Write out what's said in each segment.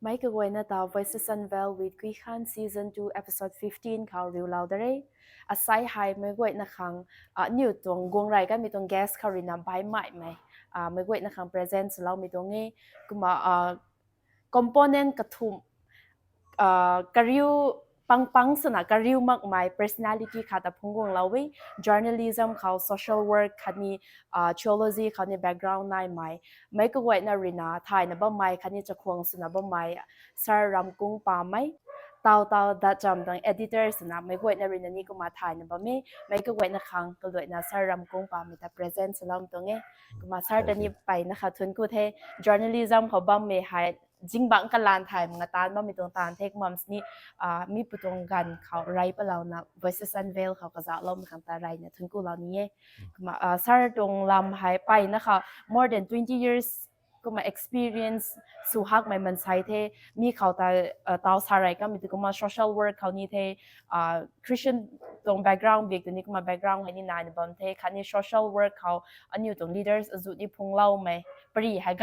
ไม่ก็วันนั้นตา Voices Unveil with กุยขัน Season 2 Episode 15เขาเรียวเราได้อาศัยให้ไม่ก็วันนักขังนิวตรงกงไรกันมีตรง guest เขาเรียนนำไปใหม่ไหมไม่ก็วันนักขัง present เรามีตรงนี้ก็มาcomponent กระทุ่มกระยิวปังสนะกระยิวมากมาย personality ค่ะแต่พงกงเราไว้ journalism เขา social work คันนี้theology เขาใน background นายไหมไม่ก็ไว้นารินาไทยนะบ่ไม่คันนี้จะควงสนะบ่ไม่สารรำกุ้งป่าไหมเตาดัดจำดัง editor สนะไม่ก็ไว้นารินานี่ก็มาไทยนะบ่ไม่ก็ไว้นะครั้งก็เลยนะสารรำกุ้งป่ามีแต่ present สลามตรงนี้ก็มาสารตอนนี้ไปนะคะทุนกูเท journalism เขาบ่ไม่ให้จริงบางกันลานไทยmgaตานบ่มีตรงตานเทคมัมส์นี่มีปุตรงกันเขาไรไปแล้วนะ voices unveil เขาก็จะเล่ามาคันตาไรเนี่ยถึงกูเหล่านี้มาสารตรงลำหายไปนะคะ more than 20 years ก็มา experience สู่ฮักไม่มันใช้เทมีเขาแต่ตาวสารก็มีก็มา social work เขานี่เทChristian ตรง background เบียกตัวนี้ก็มา background ให้นี่นายบอมเทคันนี้ social work เขาอันอยู่ตรง leaders จุดนี้พงเล่าไหมปรีให้ไ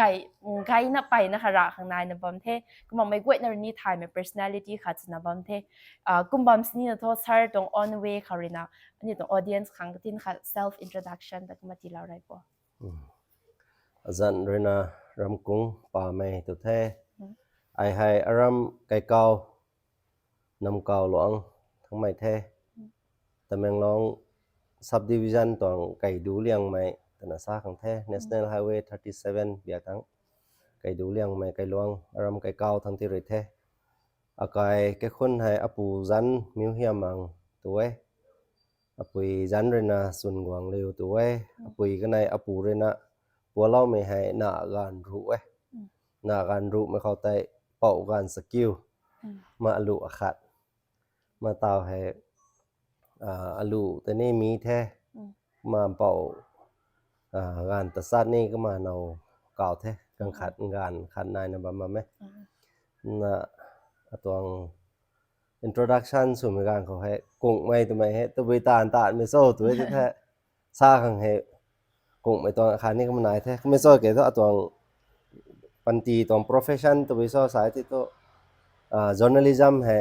กน่ะไปนะคะระข้างในนะบอมเทก็มาไม่กวดนนี่ไทยมี personality ค่ะจะนะบอมเทกุมบอมสนี่นะทศร์ตรง on way เขาเรียนอันนี้ตรง audience ครั้งที่ค่ะ self introduction แต่ก็มาที่เราไรปะอาจารย์เรนารำกุ้งป่าไม่ตัวแท้ไอให้อารมณ์ไก่เก่านำเก่าหลวงทั้งไม่แท้แต่แมงลอง subdivision ตัวไก่ดูเลี้ยงไม่แต่น่าซาของแท้ National Highway 37เบียทั้งไก่ดูเลี้ยงไม่ไก่หลวงอารมณ์ไก่เก่าทั้งที่ไรแท้อากายแก่คนให้อปูจันมิวเฮียมังตัวอปุยจันเรนาสุนกวางเร็วตัวอปุยก็ในอปูเรนาปัวเล่าไม่ให้หน้าการรู้หน้าการรู้ไม่เข้าใจเป่าการสกิลมาอลูอขัดมาเตาให้อลูแต่นี่มีแท้มาเป่างานตัดสัตว์นี่ก็มาเอาเก่าแท้กังขัดงานขัดนายนะบ้ามาไหมน่ะตัวintroduction สู่มีการเขาให้กุ้งไม่ตัวไม่ให้ตัวไปตานไม่โซ่ตัวที่แท้ซาขังให้กุ้งไม่ตัวอาคารนี่ก็มันนายแท้ไม่โซ่เกี่ยวกับตัวปันตีตัว profession ตัวไปโซ่สายที่ตัวjournalism ให้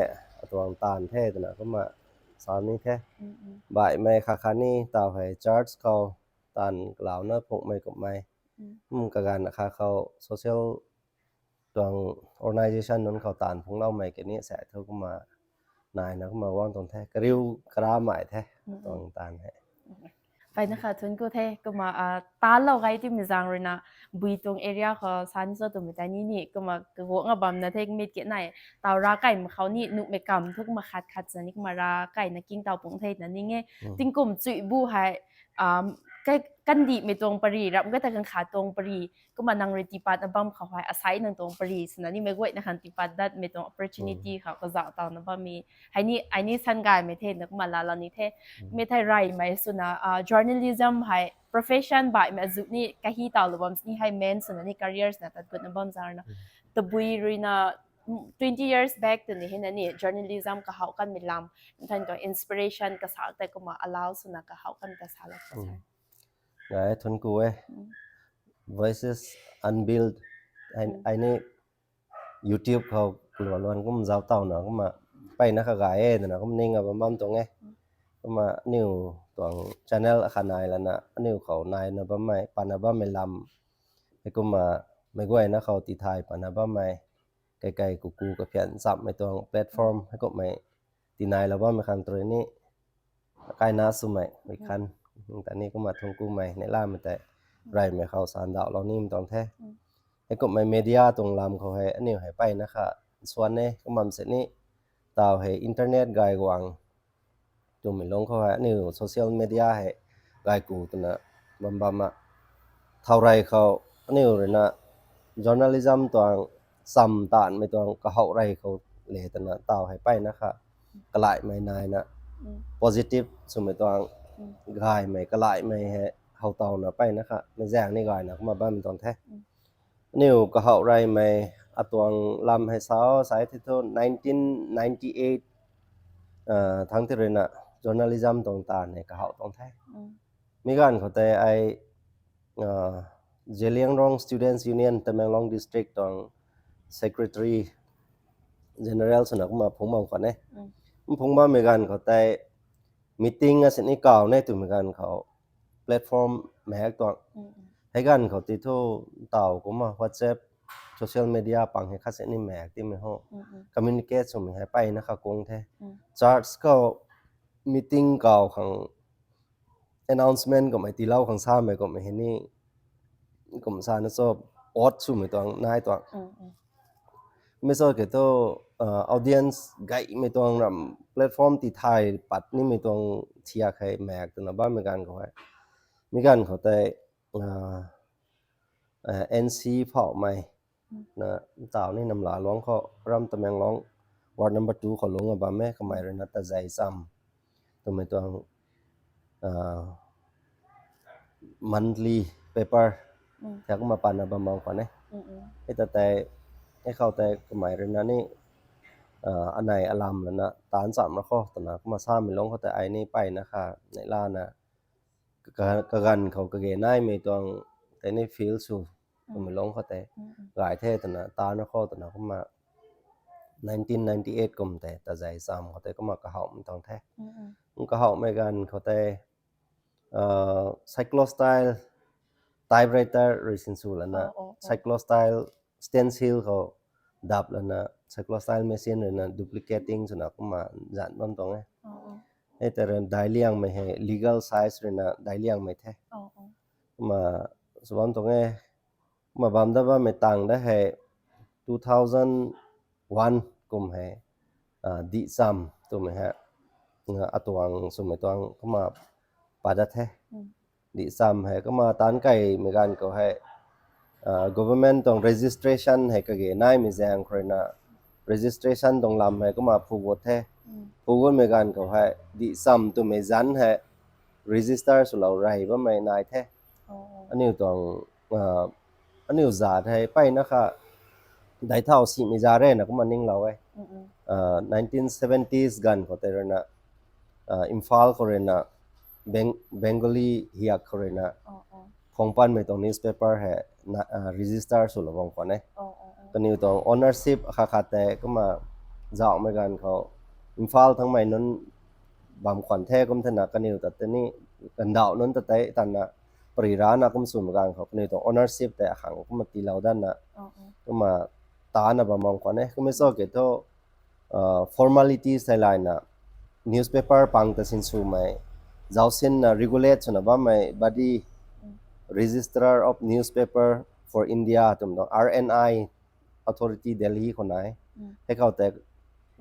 ตัวตานแท้ตัวน่ะก็มาสอนนี่แท้บ่ายไม่คาคานี่ตาวให้ charts เขาตานกล่าวนะพวกไม่กับไม่กับการนะคะเขา social ตัว organization นั้นเขาตานพวกเราไม่กันนี้แสเท่าก็มานายนะก็มาว่างตรงแท้กริ้วกระหมายแท้ตรงตานให้ไปนะคะทุนกูเทก็มาตาเราไงที่มีจังเลยนะบุยตรง area เขาสันสุดตรงมีแต่นี่ก็มาก็หัวงบัมนะเทคมีเกไหนตาวราไก่มาเขานี่นุกเมกำทุกมาคัดจะนี่ก็มาราไก่นะกิ้งตาวปงเทศนะนี่ไงติงกลุ่มจุยบูให้กันดีไม่ตรงปรีรับก็แต่กันขาตรงปรีก็มานั่งเรติปัดบัมเขาให้อาศัยนั่งตรงปรีสนะนี่ไม่กวยนะคะติปัดดัดไม่ตรง opportunity เขาก็จะตาวนะบัมมีไอ้นี่สันกายไม่เทศนะก็มาลาลานี่เทไม่ไทยไรไม่สุนะjournalism ให้ profession บ่ายแม่จุนี่ก็ฮีตาวหรือว่านี่ให้ main สุนะนี่ careers นะแต่กุนบัมจาร์นะตบุยรีนะ20 years back ตัวนี้เห็นนี่ journalism ก็เขากันมีลำท่านก็ inspiration ก็สาวแต่ก็มา allow สุนะก็เขากันแต่สาวแล้วก็ใช่ไงทุนกูvoices unbuild ไอ้นี่ YouTube เขาล้วนๆก็มันเจ้าเต่าเนาะก็มาไปนักกายแต่นะก็มันนิ่งอ่ะบ้ามตรงไงก็มานิวตัว channel ขนายแล้วนะนิวเขานายนะบ้ามไม่ปานะบ้ามไม่ลำให้ก็มาไม่กวยนะเขาตีไทยปานะบ้ามไม่ไกลๆกูกับเพียนซับไม่ตัวแพลตฟอร์มให้ก็ไม่ตีนายแล้วบ้ามไม่คันตัวนี้ใกล้น่าสุไหมไม่คันแต่นี่ก็มาทงกูไม่ในล่ามันแต่ไรไม่เข้าสารดาวเรานี่มันต้องแท้ไอ้ก็ไม่เมียตรงลำเขาให้อันนี้ให้ไปนะคะส่วนนี้ก็มันเสร็จนี้ตาวให้อินเทอร์เน็ตไกด์วางตัวไม่ลงเขาให้อันนี้โซเชียลมีเดียให้ไกด์กูตัวน่ะบัมเท่าไรเขาอันนี้เลยนะ journalism ตัวซ้ำตานไม่ตัวก็เขาไรเขาเลยตัวน่ะตาวให้ไปนะคะก็หลายไม่นายนะ positive สมัยตัวกายไม่ก็หลายไม่ให้เขาตาวน่ะไปนะคะไม่แจ้งนี่กายนะมาบ้านมันตอนแท้นิวก็เขาไรไม่อตัวลำให้สาวสายที่ตัว1998ทั้งที่เรียนjournalism ตรงตาเนี่ยก็เขาตรงแท้มีการเขาแต่ไอเจริญรอง students union แต่แมงรอง district ตรง secretary general suna kuma phung mang kwan ne ừ phung ba me gan ko tai meeting a sin i kaw ne tu me gan ko platform me hak to ừ hai gan ko ti tho taw kuma WhatsApp social media pang he kha se ni me ti me ho ừ communicate so me hai pai na kha kong the ừ charts ko meeting kaw khang announcement ko mai ti lau khang sa me ko me he ni kum sa na so ot su me to nai to ừ me so ke to audience gai me to ram platform ti thai pat ni me to thia khai mek to na ba me gan ko hai mi gan ko tai NC เผาmai na taw ni nam la long kho ram tameng long ward number 2 kho long ba me kamai rena ta zai sam to me to monthly paper ừ thak ma pan ba mang pa ne ừ eta tai e khau tai kamai rena ni anai alam la na tan sam ra kho ta na ma sa mi long kho ta ai ni pai na kha nei la na ka gan kho ka ge nai me tong te ni feel su to me long kho te gai the ta na ta na kho ta na ko ma 1998 kum te ta zai sam kho te ko ma ka hau tong the ka hau me gan kho te cyclostyle typewriter resin su la na cyclostyle stencil ko dap la na cyclostyle machine la na duplicating su na ko ma zan bam tong e ter dai liang me he legal size re na dai liang me the ma so bam tong e ma bam da ba me tang da he 2001 kum he di sam tu me ha atwang su me twang ko ma pa da the di sam hai ko ma tan kai me gan ko hai government tong registration hai ka ge nai mi jang khreina registration tong lam hai ko ma phu go the phu go me gan ko hai di sam tu me zan hai register su lo rai ba mai nai the ani tong ani za hai pai na kha dai thau si mi za re na ko ma ning lo ai 1970s gan ko te na Imphal ko re na Bengali hiak ko re na khongpan me tong newspaper hai register su lo bang ko ne kani tong ownership kha kha te ko ma zao me gan ko Imphal thang mai non bam khwan the kum thana kani ta te ni kan dau non ta tai tan na pri ra na kum sum gang ko kani tong ownership te khang kum ti lau dan na ko ma ta na ba mong ko ne kum so ke to formalities sai lai na newspaper pang ta sin su mai zao sin na regulate na ba mai body registrar of newspaper for India tum do RNI authority Delhi ko nai he khau te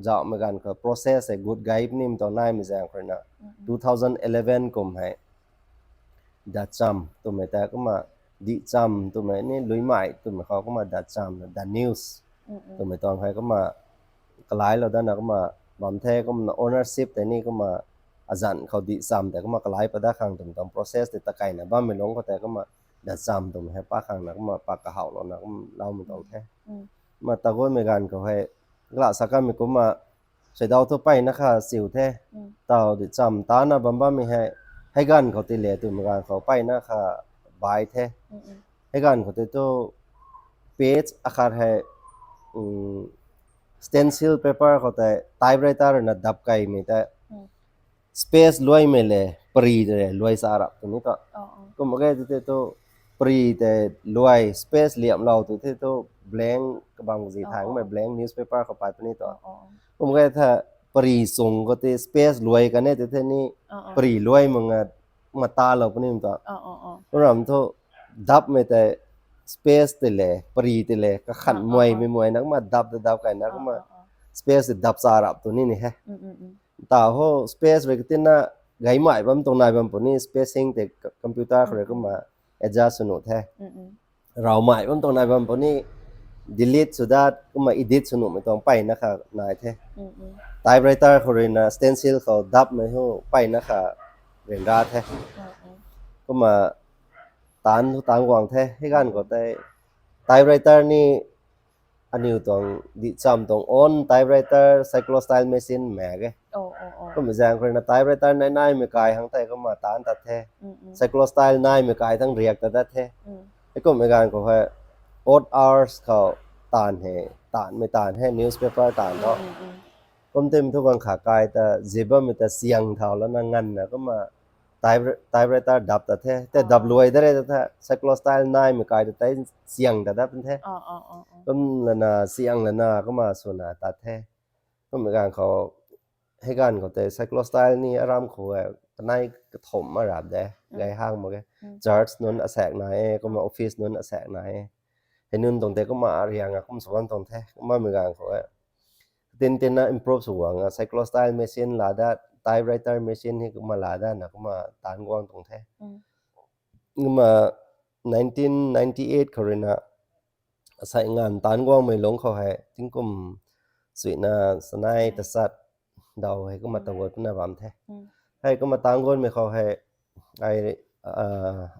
zao me gan ko process a good guide nim to nai mi jang khna 2011 kum hai da cham tu me ta ko ma di cham tu me ni lui mai tu me kho ko ma da cham da news tu me tong hai ko ma kalai lo da na ko ma bam the ko ma ownership te ni ko ma azan kho di cham te ko ma kalai pa da khang tum tong process te ta kai na ba me long ko te ko ma da cham tu me pa khang na ko ma pa ka hau lo na ko lau me tong the ma ta go me gan ko hai la saka mi ko ma sai dau to pai na kha siu the tao di cham ta na bam ba mi hai hai gan ko te le tu me gan ko pai na kha bai the hai gan ko te to page akhar hai stencil paper ko te typewriter na dap kai mi ta space loi me le pri de loi sa ra tu ni to ko ma ge te to pri te loi space liam lau tu te to blank ka bang ji thang me blank newspaper ko pa ni to ko ma ge tha pri sung ko te space loi ka ne te ni pri loi manga ma ta lo ni to ko ram to dap me te space te le pri te le ka khan moi mi moi nak ma dap kai na ko ma space dap sa ra tu ni he ta ho space re tin na gai mai bam tong nai bam poni spacing te computer khre ko ma adjust no the raw mai bam tong nai bam poni delete so that ko ma edit so no me tong pai na kha nai the typewriter khre na stencil kho dap me ho pai na kha ren ra the ko ma tan wang the he gan ko te typewriter ni ani tong di cham tong on typewriter cyclostyle machine me ge ko ma jang khre na typewriter nai me kai hang tai ko ma tan ta the cyclostyle nai me kai thang riak ta da the ko me gan ko ha odd hours kho tan he ตานไม่ตานให้ newspaper ตาน อื เนาะ มอืม ก็เต็มทุกวันขากายแต่เจ็บว่ามีแต่เสียงเท่าแล้วนั่งงันนะก็มาตายไปตาดับแต่ดับรวยได้แต่ไซโคลสไตล์นายมีกายแต่เสียงแต่ดับเป็นแท้ อ๋อก็แล้วนะเสียงแล้วนะก็มาส่วนน่ะตัดแท้ก็เหมือนกันเขาให้กันเขาแต่ไซโคลสไตล์นี่อารามเขาในกระถมอาราบได้ไงห้างมาแกจอร์จนนอาแสกนายก็มาออฟฟิศนนอาแสกนายเห็นนนตรงแต่ก็มาเรียงก็มาสอนตรงแท้ก็มาเหมือนกันเขาtin na improve suwang cyclostyle machine lada typewriter machine hi kuma lada na kuma tan gwang tong the ngma 1998 korina sai ngan tan gwang mai long kho hai tingkum suina sanai tasat daw hai kuma tawat na bam the hai kuma tan gon me kho hai ai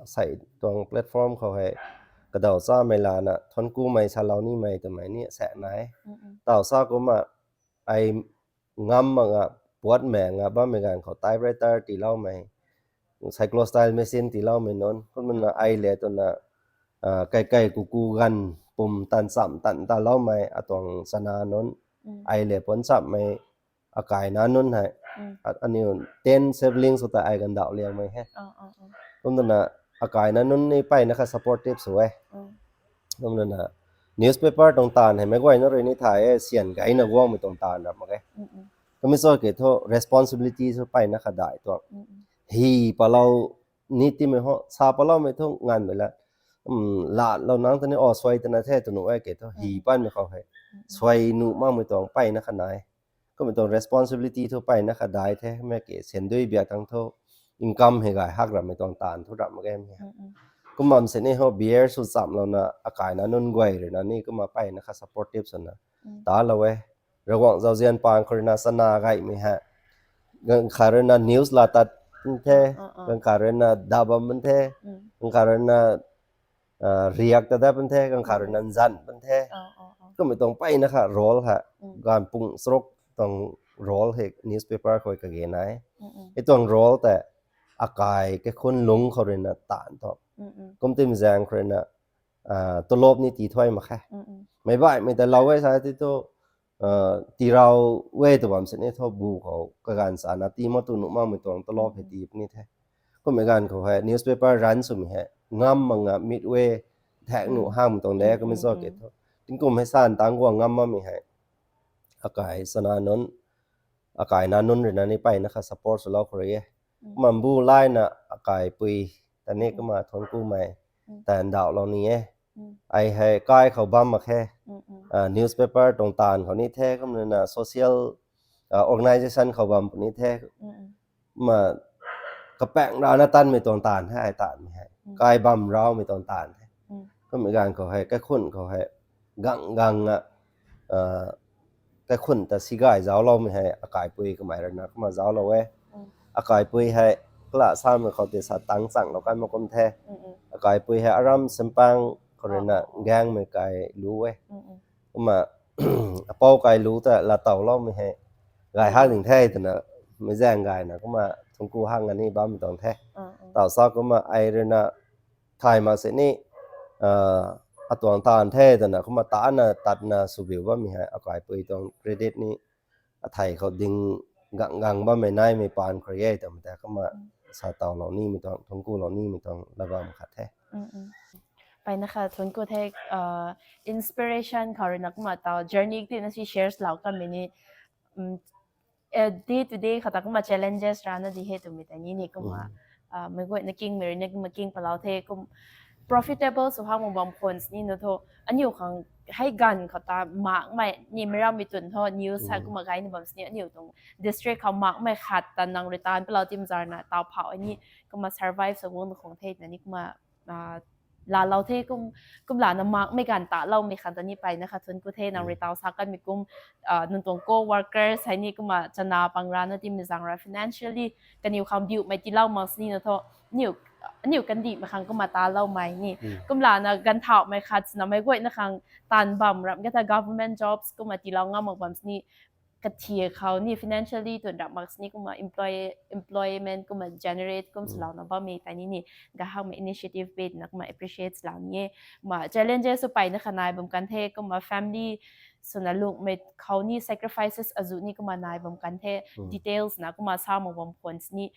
sai tong platform kho hai ka daw sa mai la na thon ku mai sa law ni mai ta mai ni sa nai taw sa kuma ai ngam ma nga puat me nga ba me gan kho typewriter ti law mai cyclostyle machine ti law mai non kun man ai le to na kai ku gan pum tan sam tan ta law mai atong sana non ai le pon sap mai akai na non hai ani 10 siblings ta ai gan daw liang mai he kun na akai na non ni pai na kha supportive suai kun na newspaper tong tan hai mai goi no ri ni thai sian ga ina gwang mi tong tan na ma keก็ไม่สอเกตท responsibility สุไปนะขดายตัวฮีปะเรานี่ที่ไม่ฮะซาปะเราไม่ต้องงานไปละลาเรานั่งตอนนี้สวยตอนนั้นแท้ตัวหนูไอ้เกตฮีปั้นไม่เข้าให้สวยหนูมากไม่ต้องไปนะขนายก็ไม่ต้อง responsibility ทั่วไปนะขดายแท้แม่เกตเส้นด้วยเบียร์ทั้งทั่ว income ให้กายหักเราไม่ต้องตานทุรับมาแก้มเนี่ยก็มันเส้นนี้เขาเบียร์สุดสามเรานะอากาศนั้นนุ่นกวยหรือนั่นนี่ก็มาไปนะคะ supportive ส่วนนะตาเราเว้ระหว่างเจ้าเจียนปานคนน่ะสนาไก่ไม่ฮะเงินคาร์น่ะนิวส์ลาตัดมันเทเงินคาร์น่ะดับมันเทเงินคาร์น่ะเรียกแต่ได้มันเทเงินคาร์น่ะจันมันเทก็ไม่ต้องไปนะคะโรลฮะการปุ่งสรุปต้องโรลให้นิวส์เพเปอร์คอยกันเองนะไอ้ต้องโรลแต่อากาศแค่คนลงเขาเรน่ะต่างต่อก็ไม่มีแรงคนน่ะตัวลบนี่ตีถ้อยมาแค่ไม่บ่ายไม่แต่เราไว้ใช้ที่ตัวที่เราเวทวันเสนี่ทบบูเขาการสารตีมาตุนุมาไม่ต้องตลอดเหตุนี่แท้ก็เหมือนกันเขาให้ newspaper รันสุมีให้งามมังมิดเวแทงหนูห้ามตรงแดก็ไม่สอเกตถึงกุมให้สานต่างกว่างามมามีให้อากาศสนานนอากาศนั้นนนหรือนั้นนี่ไปนะคะ support สุดแล้วคนเรียมันบูไล่น่ะอากาศปุยแต่นี่ก็มาทนกู้ใหม่แต่ดาวเรานี้ไอ้ให้ใกล้เขาบ้ามาแค่newspaper ตรงตานเขานี่แท้ก็มันน่ะ social organization เขาบ้านี่แท้มากระแปงเราหน้าตันไม่ตรงตานให้ไอ้ตานไม่ให้ใกล้บ้าเราไม่ตรงตานก็เหมือนกันเขาให้แค่คนเขาให้กังแค่คนแต่สิกายเจ้าเราไม่ให้อากาศปุยก็หมายถึงนะก็มาเจ้าเราเว้อากาศปุยให้กล้าซ้ำเขาเดี๋ยวสัตว์ตั้งสั่งเรากันมาคนแท้อากาศปุยให้อารมณ์สัมปังคนน่ะแกงไม่ไกลรู้เว้ก็มาเป้าไกลรู้แต่ละเต่าเราไม่ให้กายห้างหนึ่งแท้แต่น่ะไม่แจ้งกายนะก็มาทงกูห้างอันนี้บ้าไม่ต้องแท้เต่าซอกก็มาไอเรน่ะถ่ายมาเสร็จนี่อตัวตาอันแท้แต่น่ะก็มาตาน่ะตัดน่ะสุบิวว่ามีให้อากาศปุยตรงเครดิตนี้ไทยเขาดึงกังบ้าไม่นายไม่ปานครีเอทแต่ก็มาซาเต่าเหล่านี้ไม่ต้องทงกูเหล่านี้ไม่ต้องระบำขัดแท้ไปนะคะทนกูเทคinspiration เขาเรียนนักมาต่อ journey ที่นั่นสิ shares เหล่ากันไม่นี่day to day เขาตั้งมา challenges ร้านนั้นดีเหตุมีแต่นี่ก็มาไม่ก็นักกิ้งไม่เรียนนักมากิ้งไปแล้วเทก็ profitable สุภาพบางคนนี่นะทุกอันอยู่ของให้กันเขาตามากไม่นี่ไม่เรามีตุนทอด news ให้ก็มาไกด์ในบางสิ่งอันอยู่ตรง district เขามากไม่ขาดแต่นางริตานไปเราจิมจารณะตาเผาอันนี้ก็มา survive สังคมของเทศนี่ก็มาลาเราเทกุมหลานมากไม่กันตาเราไม่ขันตอนนี้ไปนะคะทนกุเทนางริตาวสักกันมีกุมนุ่นตรงโก workers ให้นี่ก็มาจะนาปังร้านที่มีสังรัฐ financially กันอยู่คำบิวไม่ที่เล่ามาสินะท้อนิวกันดีมาครั้งก็มาตาเล่าใหม่นี่กุมหลานกันเท่าไม่ขัดนะไม่กวยนะครั้งตันบัมรับก็แต่ government jobs ก็มาที่เราง่ามบัมนี่กระเทียเขานี่ financially ตัวดับมักนี่ก็มา employment ก็มา generate ก็สลาวนะบ่มีแต่นี่ก็หามา initiative เป็นนะก็มา appreciate สลาวนี่มา challenges สุไปนะคะนายบำกันเทก็มา family ส่วนนั้นลูกไม่เขานี่ sacrifices อาจุนี่ก็มานายบำกันเท details นะก็มาสร้างมาบำผลนี่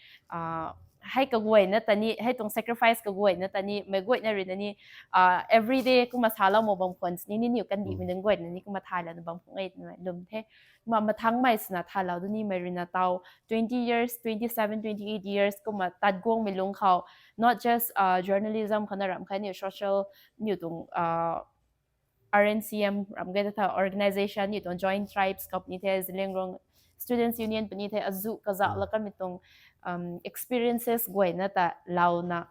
ให้กระวยนะแต่นี่ให้ตรง sacrifice กระวยนะแต่นี่ไม่กวยนะเรื่องนี้everyday ก็มาสร้างเรามาบำผลนี่อยู่กันดีมันนึงกวยนะนี่ก็มาทายแล้วบำผลเอ็ดหน่อยลุมเทมาทั้งไม่สนะทายแล้วตัวนี้ไม่รินาเตา20 years 27 28 years ก็มาตัดกวงไม่ลงเขา not just journalism ขนาดรำแค่เนี่ย social อยู่ตรงRNCM รำแค่แต่ organization อยู่ตรง joint tribes กับนี่เทสเรื่องรง students union ปนี่เทอจุก็จะแล้วก็มีตรงexperiences กวยนะแต่เรานะ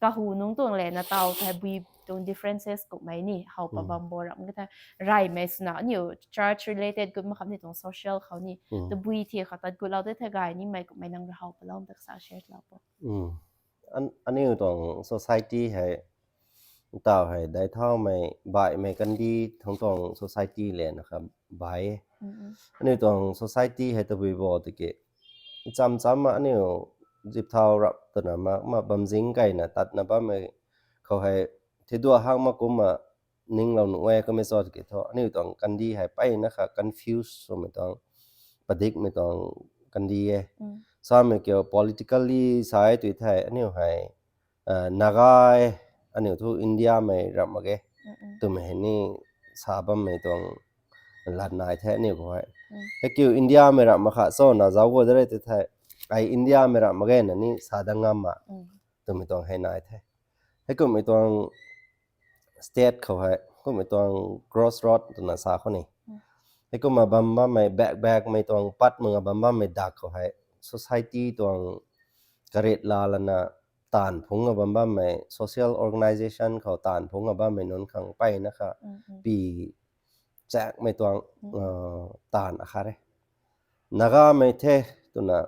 ก็หูนุ่งตัวเลยนะเตาแต่บีตรง differences ก็ไม่นี่เขาปะบำบรำก็แต่ไรไม่สนะนี่ church related ก็มาคำนี่ตรง social เขานี่แต่บีที่เขาตัดกูเราได้เท่าไงนี่ไม่ก็ไม่นั่งเราไปเราตักษาเชิดเราปะอันนี้อยู่ตรง society ให้เต่าให้ได้เท่าไม่บ่ายไม่กันดีทั้งตรง society เลยนะครับบ่ายอันนี้ตรง society ให้ตัวบีบอติเกจำอันนี้จิบเท่ารับตัวนั้นมาบำจิงไก่นะตัดนะบ้าไม่เขาให้ที่ตัวห้างมากุมมานิ่งเราหนุ่ยก็ไม่สอดเกท่าอันนี้ตรงกันดีให้ไปนะคะ confuse ไม่ต้องประดิษฐ์ไม่ต้องกันดีสามไม่เกี่ยว politically สายตัวไทยอันนี้ให้นากายอันนี้ทุกอินเดียไม่รับมาเกตัวไม่เห็นนี่สาบัมไม่ต้องหลัดนายแท้นี่ก็ให้ไอ้เกี่ยวอินเดียไม่รับมาค่ะโซนน่ะเจ้าก็ได้ตัวไทยไออินเดียไม่รับมาเกนั่นนี่สาดังงามมาตัวไม่ต้องให้นายแท้ให้ก็ไม่ต้อง state เขาให้ก็ไม่ต้อง cross road ตัวน่ะสาเขานี่ให้ก็มาบัมบ้าไม่แบกไม่ต้องปัดมึงบัมบ้าไม่ดักเขาให้ society ตัวกระเร็ดลาลนะตานพงบัมบ้าไม่ social organization เขาตานพงบัมไม่นนขังไปนะคะปีแจกไม่ต้องตานอะค่ะเรนักไม่เท่ตัวน่ะ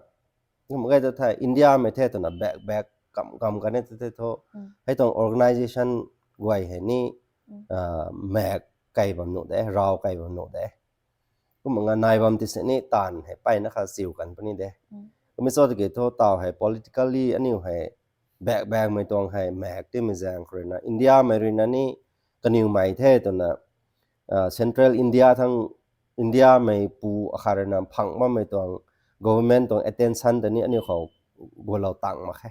ก็มันก็จะไทยอินเดียไม่เท่ตัวน่ะแบกกำกันเนี่ยตัวเท่าให้ต้อง organization ไว้ให้นี่แมกไก่บำหนุได้เราไก่บำหนุได้ก็เหมือนกันนายบำติสนี่ตานให้ไปนะคะสิวกันพวกนี้เด้ก็ไม่สอดเกี่ยวกับต่อให้ politically อันนี้ให้แบกไม่ต้องให้แมกที่ไม่แรงคนนะอินเดียไม่รู้นะนี่ก็นิวไม่เท่ตัวน่ะcentral India ทั้งอินเดียไม่ปูอาคารนั้นพังมาไม่ต้อง government ต้อง attention ตัวนี้อันนี้เขาบัวเราตั้งมาแค่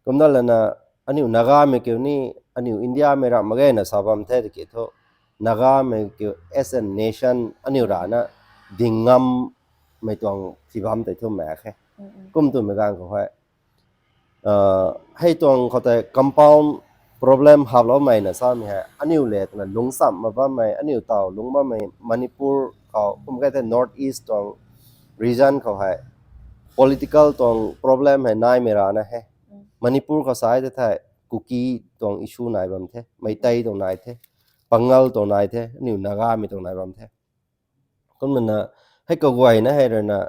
ก็นั่นแหละนะอันนี้นากาไม่เกี่ยวนี่อันนี้อินเดียไม่รับมาแค่นะสาบามเท่เกี่ยวกับนากาไม่เกี่ยว as a nation อันนี้ร้านะดิ่งงำไม่ต้องที่บ้านแต่ทั่วแม่แค่ก็มันตัวเหมือนกันเขาให้ตรงเขาแต่ compound problem หาเราไม่นะซ้ำไหมอันนี้เลยตรงนั้นลงซ้ำมาบ้างไหมอันนี้ต่อลงบ้างไหมมณิปุรเขาผมก็แต่ north east ตรง region เขาให้ political ตรง problem ให้นายไม่ร้านะมณิปุรเขาสายแต่ไทยคุกกี้ตรง issue นายบ้างเท่ไม่ไต้ตรงนายเท่ปังเงาตรงนายเท่นี่นากาไม่ตรงนายบ้างเท่ก็มันนะให้ก็ไว้นะให้เรื่องนะ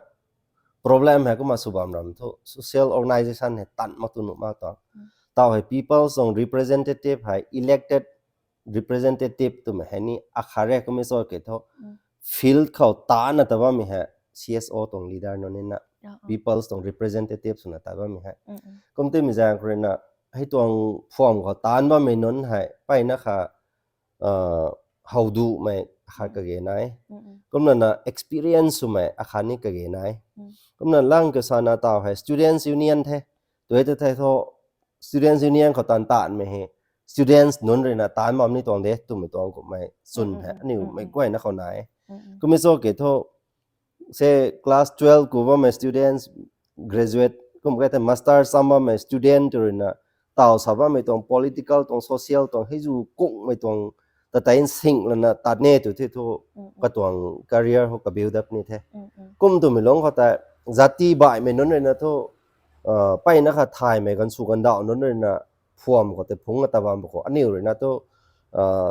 problem ให้ก็มาสุบามรำทุก social organization ให้ตันมาตุนุมาต่อให้ people ส่ง representative ให้ elected representative ตัวมันให้นี่อาคาเรก็ไม่สอดเกิดทุก field เขาตานะแต่ว่ามีให้ CSO ตรง leader นั่นนี่นะ people ส่ง representative ส่วนแต่ว่ามีให้ก็ไม่มีอย่างคนนะให้ตัว form เขาตานว่าไม่นนให้ไปนะคะhow do ไม่อาคาก็เกณฑ์ไหนก็นั่นนะ experience ไม่อาคานี่ก็เกณฑ์ไหนก็นั่นล่างก็สานาต่อให้ students union เท่ตัวเท่า students union เขาตันไม่ให้ students นนเลยนะตานมั่มนี่ตรงเด็ดตัวไม่ตรงก็ไม่สุนฮะนี่ไม่กล้วยนะเขาไหนก็ไม่โซเกตโต say class 12กูว่าไม่ students graduate ก็ไม่แต่ master ซ้ำว่าไม่ student ตัวนะต่อสาวว่าไม่ตรง political ตรง social ตรงให้จูกุ้งไม่ตรงแต่แต่อินสิ่งแล้วนะตัดเนตุที่ทุกก็ตรง career เขาก็ build up นี่เท่กุมตัวไม่ลงเขาแต่จัติบ่ายไม่นนเลยนะทุกไปนะคะไทยไม่กันสู้กันดาวนนเลยนะฟอร์มก็แต่พงก็ตะวันบอกอันนี้เลยนะทุก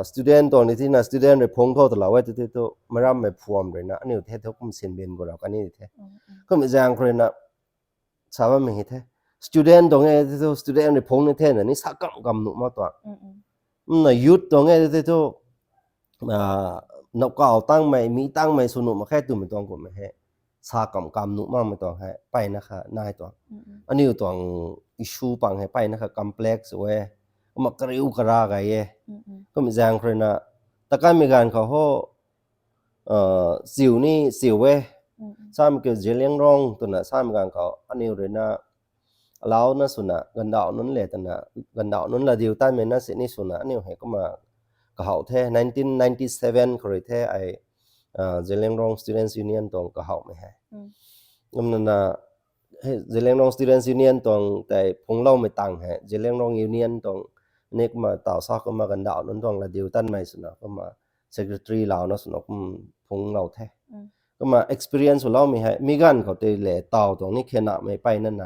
student ตรงนี้ที่นะ student เลยพงเท่าตลอดว่าที่ทุกไม่รับไม่ฟอร์มเลยนะอันนี้เท่ทุกคุมเส้นเบียนก็แล้วกันนี่เท่ก็ไม่จางคนนะสาวไม่เห็นเท่ student ตรงนี้ที่ทุก student เลยพงนี่เท่นะนี่สักกำหนุมาตัวนะยุทธตรงนี้ที่ทุกนักข่าวตั้งไม่มีตั้งไม่สนุกมาแค่ตัวไม่ต้องกูไม่ให้สากำนุมาไม่ต้องให้ไปนะคะนายตัวอันนี้ตัวอิชูปังให้ไปนะคะ complex เว้ยมากริ้วกระไรก็ไม่แจ้งคนนะแต่การมีการเขา สิวนี่สิวเว้สามเกี่ยวเจเลี้ยงร้องตัวน่ะสามกันเขาอันนี้เรน่ะเรานะสุนะกันดาวนั้นเลยตัวน่ะกันดาวนั้นละเดียวใต้เมนัสนี่สุนะอันนี้เห็นก็มาก็เขาเท่1997เขาเรียกเท่ไอเจเลี้ยงร้อง Students Union ตรงก็เขาไม่ให้นั่นน่ะเจเลี้ยงร้อง Students Union ตรงแต่พงเล่าไม่ต่างให้เจเลี้ยงร้อง Union ตรงนี่ก็มาต่อซอกก็มากันดาวนั้นตรงละเดียวใต้ไม่สุนะก็มา secretary เรานะสุนะก็พงเราเท่ก็มา experience เราไม่ให้มีกันเขาเตะเล่ต่อตรงนี้แค่หนาไม่ไปนั่นไหน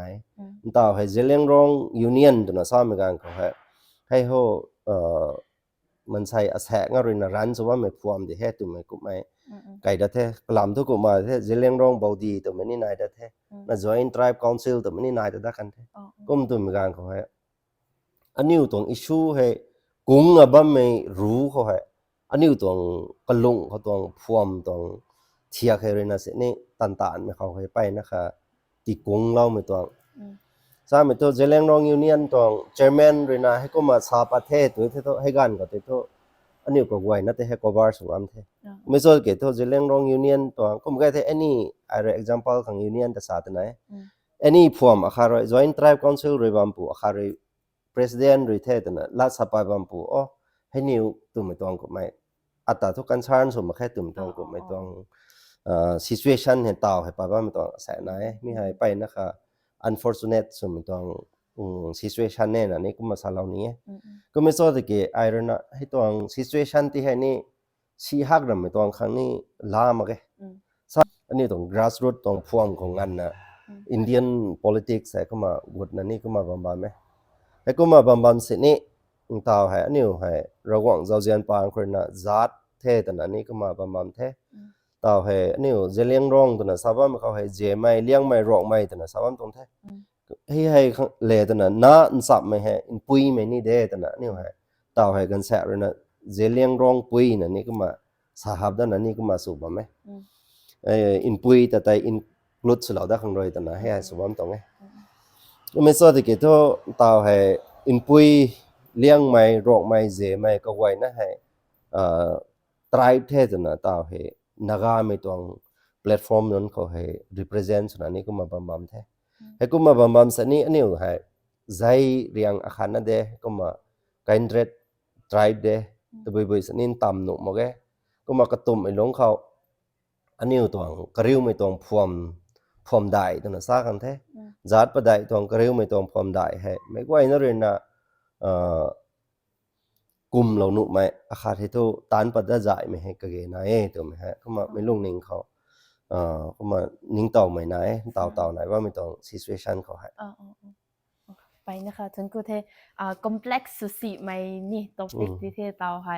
ต่อให้เจเลี้ยงร้อง Union ตัวน่ะซ้อมมีกันเขาให้เขามันใช้อาศัยงานรินรันส่วนไม่พวมดีให้ตัวไม่กุไม่ไกลดัดเท่กลามทุกกุมาเท่เจเลี้ยงร้องบอดีตัวไม่นี่นายดัดเท่มา join tribe council ตัวไม่นี่นายดัดกันเท่ก็มันตัวมีกันเขาให้อันนี้ตรง issue ให้กุ้งอ่ะบ้าไม่รู้เขาให้อันนี้ตรงกลุ่งเขาตรงพวมตรงเทียเครินะเสนี่ตันไม่เขาให้ไปนะคะที่กุ้งเราไม่ตรงสามตัวเจเลี้ยงร้องยูเนียนตรงเจอร์แมนรินะให้ก็มาสาประเทศตัวที่ตัวให้กันก็ตัวอันนี้ก็ไว้นะแต่ให้ก็บาร์สวมเท่ไม่ส่วนเกี่ยวกับเจเลี้ยงร้องยูเนียนตรงก็ไม่ใช่ any other example ของยูเนียนแต่สาธารณะ any พวมอาคาร joint tribe council หรือบางผู้อาคาร president หรือเท่ตัวนั้นลัดสปายบางผู้อ๋อให้นิวตัวไม่ตรงก็ไม่อัตราทุกการชาร์นสมมาแค่ตัวไม่ตรงก็ไม่ตรง situation เห็นต่อให้ป้าไม่ตรงแสนไหนไม่ให้ไปนะคะ unfortunate สมมติตรงsituation เนี่ยนะนี่ก็มาสาเหล่านี้ก็ไม่ทราบแต่กี่ไอรอนให้ตรง situation ที่ให้นี่ชี้หักเราไม่ตรงครั้งนี้ลามาแกอันนี้ตรง grassroots ตรงพวงของงานนะ Indian politics ให้ก็มาวุฒินั่นนี่ก็มาบำบัดไหมให้ก็มาบำบัดเสร็จนี่ต่อให้อันนี้ให้ระหว่างเจ้าเจียนปางคนน่ะจัดเท่แต่นั่นนี่ก็มาบำบัดเท่ต่อให้อันนี้จะเลี้ยงร้องตัวน่ะสาวบ้านเขาให้เจไม่เลี้ยงไม่ร้องไม่ตัวน่ะสาวบ้านตรงเท่ให้เล่ตัวน่ะน้าอินสับไม่ให้อินปุยไม่นี่เด้ตัวน่ะนี่ให้ต่อให้กันแสบเลยนะจะเลี้ยงร้องปุยนั่นนี่ก็มาสาหับด้านนั้นนี่ก็มาสูบมาไหมอินปุยแต่อินกลุดสุดแล้วได้ข้างในตัวน่ะให้สูบมาตรงไงก็ไม่ทราบที่เกี่ยวต่อให้อินปุยเลี้ยงไม่ร้องไม่เจไม่ก็ไว้นะให้tribe เท่ตัวน่ะต่อให้นักการไม่ต้องแพลตฟอร์มนั้นเขาให้ represent ส่วนนี้ก็มาบำบัดเท่ให้ก็มาบำบัดสันนี้อันนี้ให้ใจเรียงอาคารนั่นเด้ก็มา kindred tribe เด้ตัวบ่อยๆสันนี้ตามหนุมาแกก็มากระตุ้มไอ้หลงเขาอันนี้ตัวกระริ้วไม่ต้องพรมได้ตัวน่ะซากันเท่จัดประได้ตัวกระริ้วไม่ต้องพรมได้ให้ไม่ก็ไอ้นั่นเรียนนะกลุ่มเราหนุไม่อาคาที่ตัวตานปัดได้ใจไม่ให้กระเกนายตัวไม่ให้ก็มาไม่ลงนิ่งเขาก็มานิ่งเต่าไม่ไหนเต่าไหนว่าไม่ต้อง situation เขาให้ไปนะคะฉันก็เทcomplex สุดสิไม่นี่ topic ที่เทเต่าให้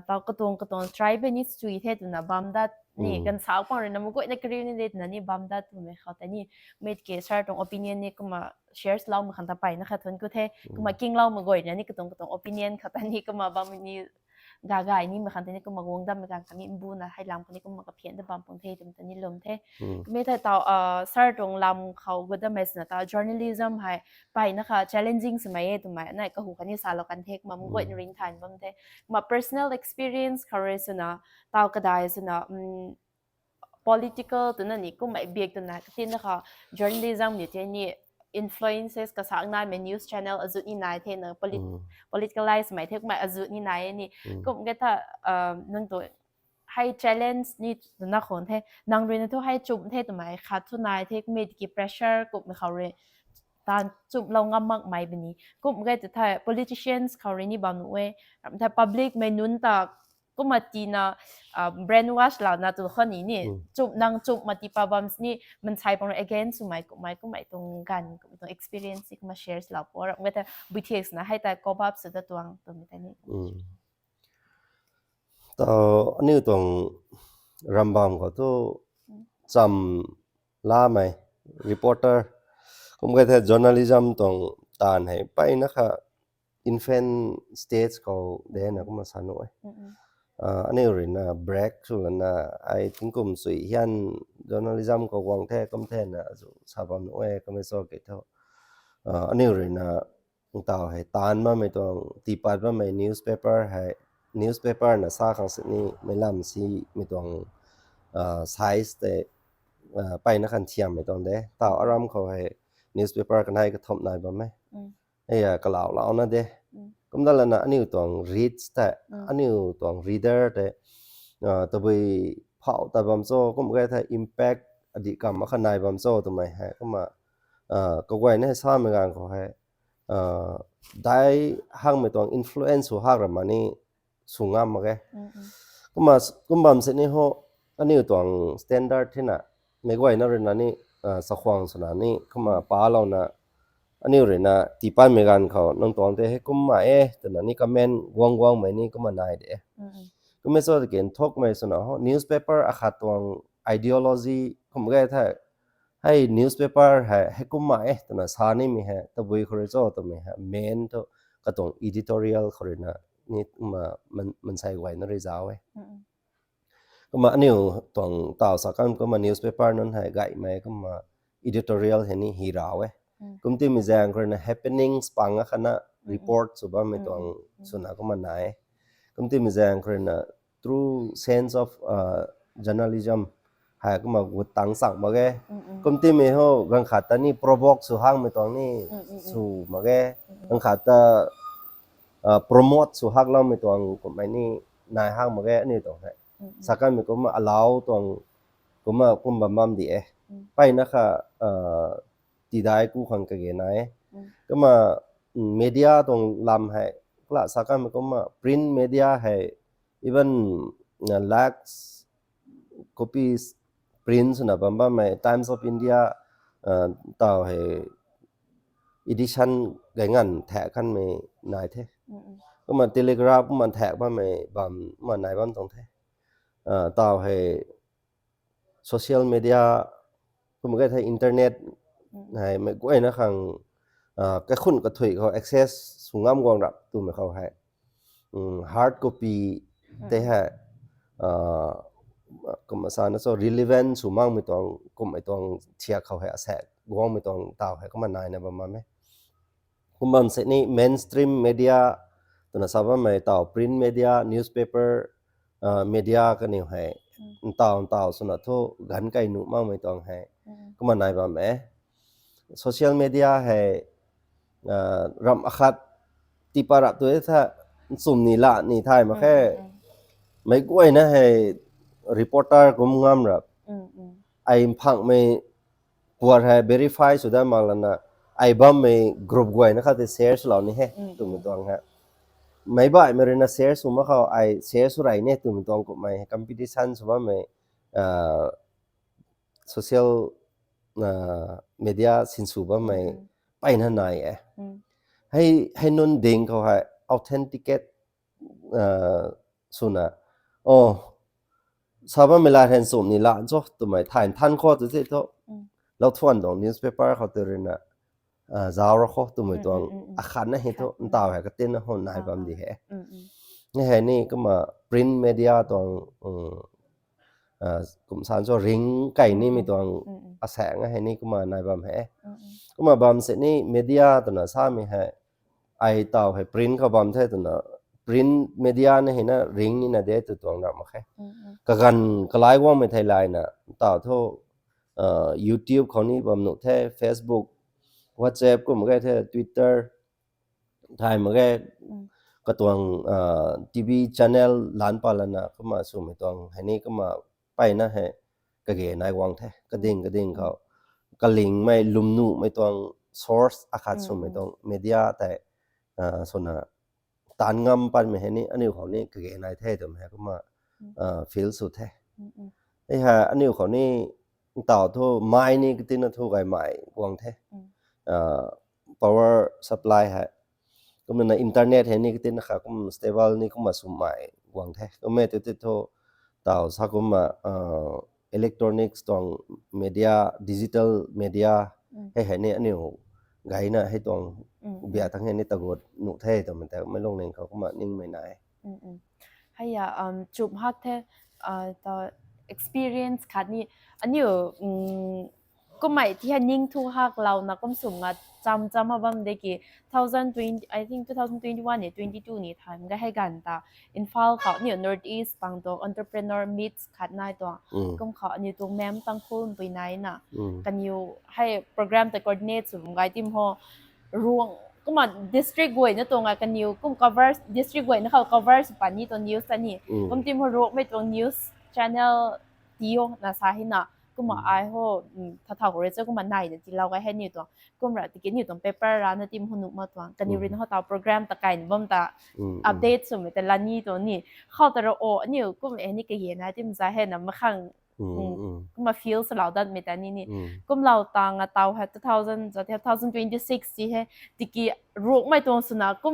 เต่ากระตวง tribe นี่สุยเทตัวนะบัมดัดนี่กันสาวปองเลยนะมันก็ในกรีนนี่เด็ดนะนี่บัมดัดถูกไหมเขาแต่นี่เมดเกสตรง opinion นี่ก็มา share เล่ามาขันต่อไปนะคะฉันก็เทก็มากิ้งเล่ามาก่อนนะนี่ก็ตรง opinion เขาแต่นี่ก็มาบัมนี่gagay ni makan tani ko magwong dam makan kami imbu na hai lam ko ni ko makapian da bam pong the tum tani lom the me ta taw sar tong lam khau goda mes na ta journalism hai pai na kha challenging samai tu mai na ka hu kani salo kan thek mam go in ring than bam the ma personal experience khare suna taw kadai suna political tu na ni ko mai biek tu na tin na kha journalism ni te ni influences ka sang na me news channel azut ni nai the na politicalize mai thek mai azut ni nai ni ko ge ta nang to hai challenge ni na khon the nang rin to hai chum the to mai kha tu nai thek me ki pressure ko me khare tan chum lo ngam mak mai bini ko ge ta tha politicians khare ni bam we ta public me nun taก็มาจีน่ะbrainwash เรานะตัวคนนี้นี่จุบนางจุบมาตีปาบัมส์นี่มันใช้ปอง again สมัยก็ไม่ตรงกันตรง experience ที่มา share เราเพราะเราไม่แต่ BTS นะให้แต่ก็แบบสุดตัวไม่แต่นี่ต่ออันนี้ตรงรัมบามก็ตัวจำล่าไหม reporter ก็ไม่แต่ journalism ตรงตานให้ไปนะคะinfant stage เขาเด่นนะก็มาสนุกอันนี้เรื่องนะ break ส่วนนะไอ้ทิ้งกลุ่มสุยยัน journalism ก็วางแท้ก็ไม่แท้นะสาบานน้อยก็ไม่สอบเกิดเท่าอันนี้เรื่องนะต่อให้ตานมาไม่ต้องตีปัดมาไม่ newspaper ให้ newspaper na sa khang ni melam si mi tong size te pai na khan thiam mi tong de ta aram kho hai newspaper kan hai ka thop nai ba me ya ka lao na de kum dal na aniu tong read ta aniu tong reader te to bui phao ta bam so kum ga tha impact adi kam khan nai bam so to mai ha kuma ko gwai ne sa me gang ko hai dai hang me tong influence hu ha ra mani sungam ma ge kuma kumbam se ni ho ani tong standard thina me gwai na re na ni sa khwang suna ni kuma pa lo na ani re na ti pan me gan kho nong tong te he kuma te na ni comment gwang gwang me ni kuma nai de kuma so again talk me suna ho newspaper a khat tong ideology kum ga tha hai newspaper hai kuma to na sa ni mi he to bui khore cho to me ha main to ka tong editorial khore na ni ma man sai gwai na re zaw kuma aniu tong tao sa kan kuma newspaper non hai gai mai kuma editorial he ni hi rawe kum ti mi jang khore na happenings panga khana report suba me tong suna kuma nai kum ti mi jang khore na through sense of journalism hai kuma tang sak ma ge kum ti mi ho gang khata ni provoke su hang me tong ni su ma ge gang khata promote su hak lo me tong ko mai ni nai hang ma ge ni tong hai sakan mi kuma allow tong kuma mam di pai na kha ti dai ku khang ka ge nai kuma media tong lam hai kla sakan mi kuma print media hai even lakhs copies prints na bamba mai Times of India tao hai edition gai ngan thẻ khan me nai the kuma telegraph man thẻ ba me bam man nai bam tong the tao hai social media kuma ga thai internet hai me ko na khang ka khun ka thui ko access sungam gong rap tu me khau hai hard copy te ha kuma sa na so relevant sumang mi tong kum ai tong chia khau hai ase gong mi tong tao hai kuma nai na ba ma me kumam se ni mainstream media to na saba mai tao print media newspaper media ka ni hai tao suna tho gan kai nu ma mai tong hai kuma nai ba me social media hai ram akhat ti para to tha sum ni la ni thai ma khe mai koi na hai reporter kum ngam ra ai phang mai puar hai verify su da malana ai bam mai group goi na kha te share su law ni he tu mi tong ha mai ba mai re na share su ma kha ai share su rai ne tu mi tong ko mai competition su ba mai social media sin su ba mai pai na nai hay non ding ko hai authenticate suna saba mela hen som ni la jo tu mai than kho tu se to lo thwan dong newspaper kho te re na zaw ro kho tu mai tong a khan na he to taw ha ka ten na hon nai bam di he ni he ni ka ma print media tong kum san so ring kai ni mi tong a sa nga he ni kuma nai bam he kuma bam se ni media to na sa mi he ai taw he print kho bam the to na print media na he na ring ni na de tu tong na ma khe ka gan ka lai wa me thai lai na taw tho YouTube kho ni bam no the Facebook WhatsApp ko ma the Twitter thai ma ge ka tuang TV channel lan pa la na kuma su me tong he ni kuma pai na he ka ge nai wang the ka ding kho ka ling mai lum nu mai tong source akhat su me tong media ta so na tan ngam pan me he ni ani kho ni ka ge nai the to me kuma feel su the ai ha ani kho ni tao tho mai ni tin na tho gai mai wang the power supply ha kuma na internet he ni tin kha kum stable ni kuma su mai wang the kuma te tho tao sa kuma electronics tong media digital media he ni ani gai na he tong bia thang he ni tagot nu the to man ta mai long nen kha kuma ning mai nai hay ya chup hat the ta experience khat ni ani ก็หมายที่ฮันยิ่งทุกฮักเรานะก็สูงอ่ะจำมาบ้างเด็ก2020 I think 2021เนี่ย22นี่ทันก็ให้กันตาอินฟาลเขาเนี่ย North East บางตัว entrepreneur meets ขัดนายตัวก็เขาอันนี้ตัวแมมตั้งคู่ไปไหนน่ะกันอยู่ให้โปรแกรมแต่ coordinate สูงไงทีมพอร่วงก็มา district วยนะตัวไงกันอยู่ก็ cover district วยนะเขา cover สปันนี่ตัว news อันนี้ก็ทีมพอร่วงไม่ตัว news channel เดียวนะสาเหตุน่ะก็มาไอ้โหถ้าๆก็เลยจะก็มาไหนเดี๋ยวที่เราก็ให้นี่ตัวก็มาติกินอยู่ตรง paper ร้านนะทีมพนุกมาตัวกันอยู่เรียนเขาตาโปรแกรมตะไก่บ่มตาอัปเดตสมัยแต่ละนี่ตัวนี้เข้าแต่ละโอ้นี่ก็เอ็นนี่ก็เห็นนะที่มันจะเห็นนะมาข้างก็มา feel สลาวดันไม่แต่นี่ก็เราตังอ่ะเตาให้2000จะ2026ที่ให้ติกิรู้ไม่ตรงสุนัขก็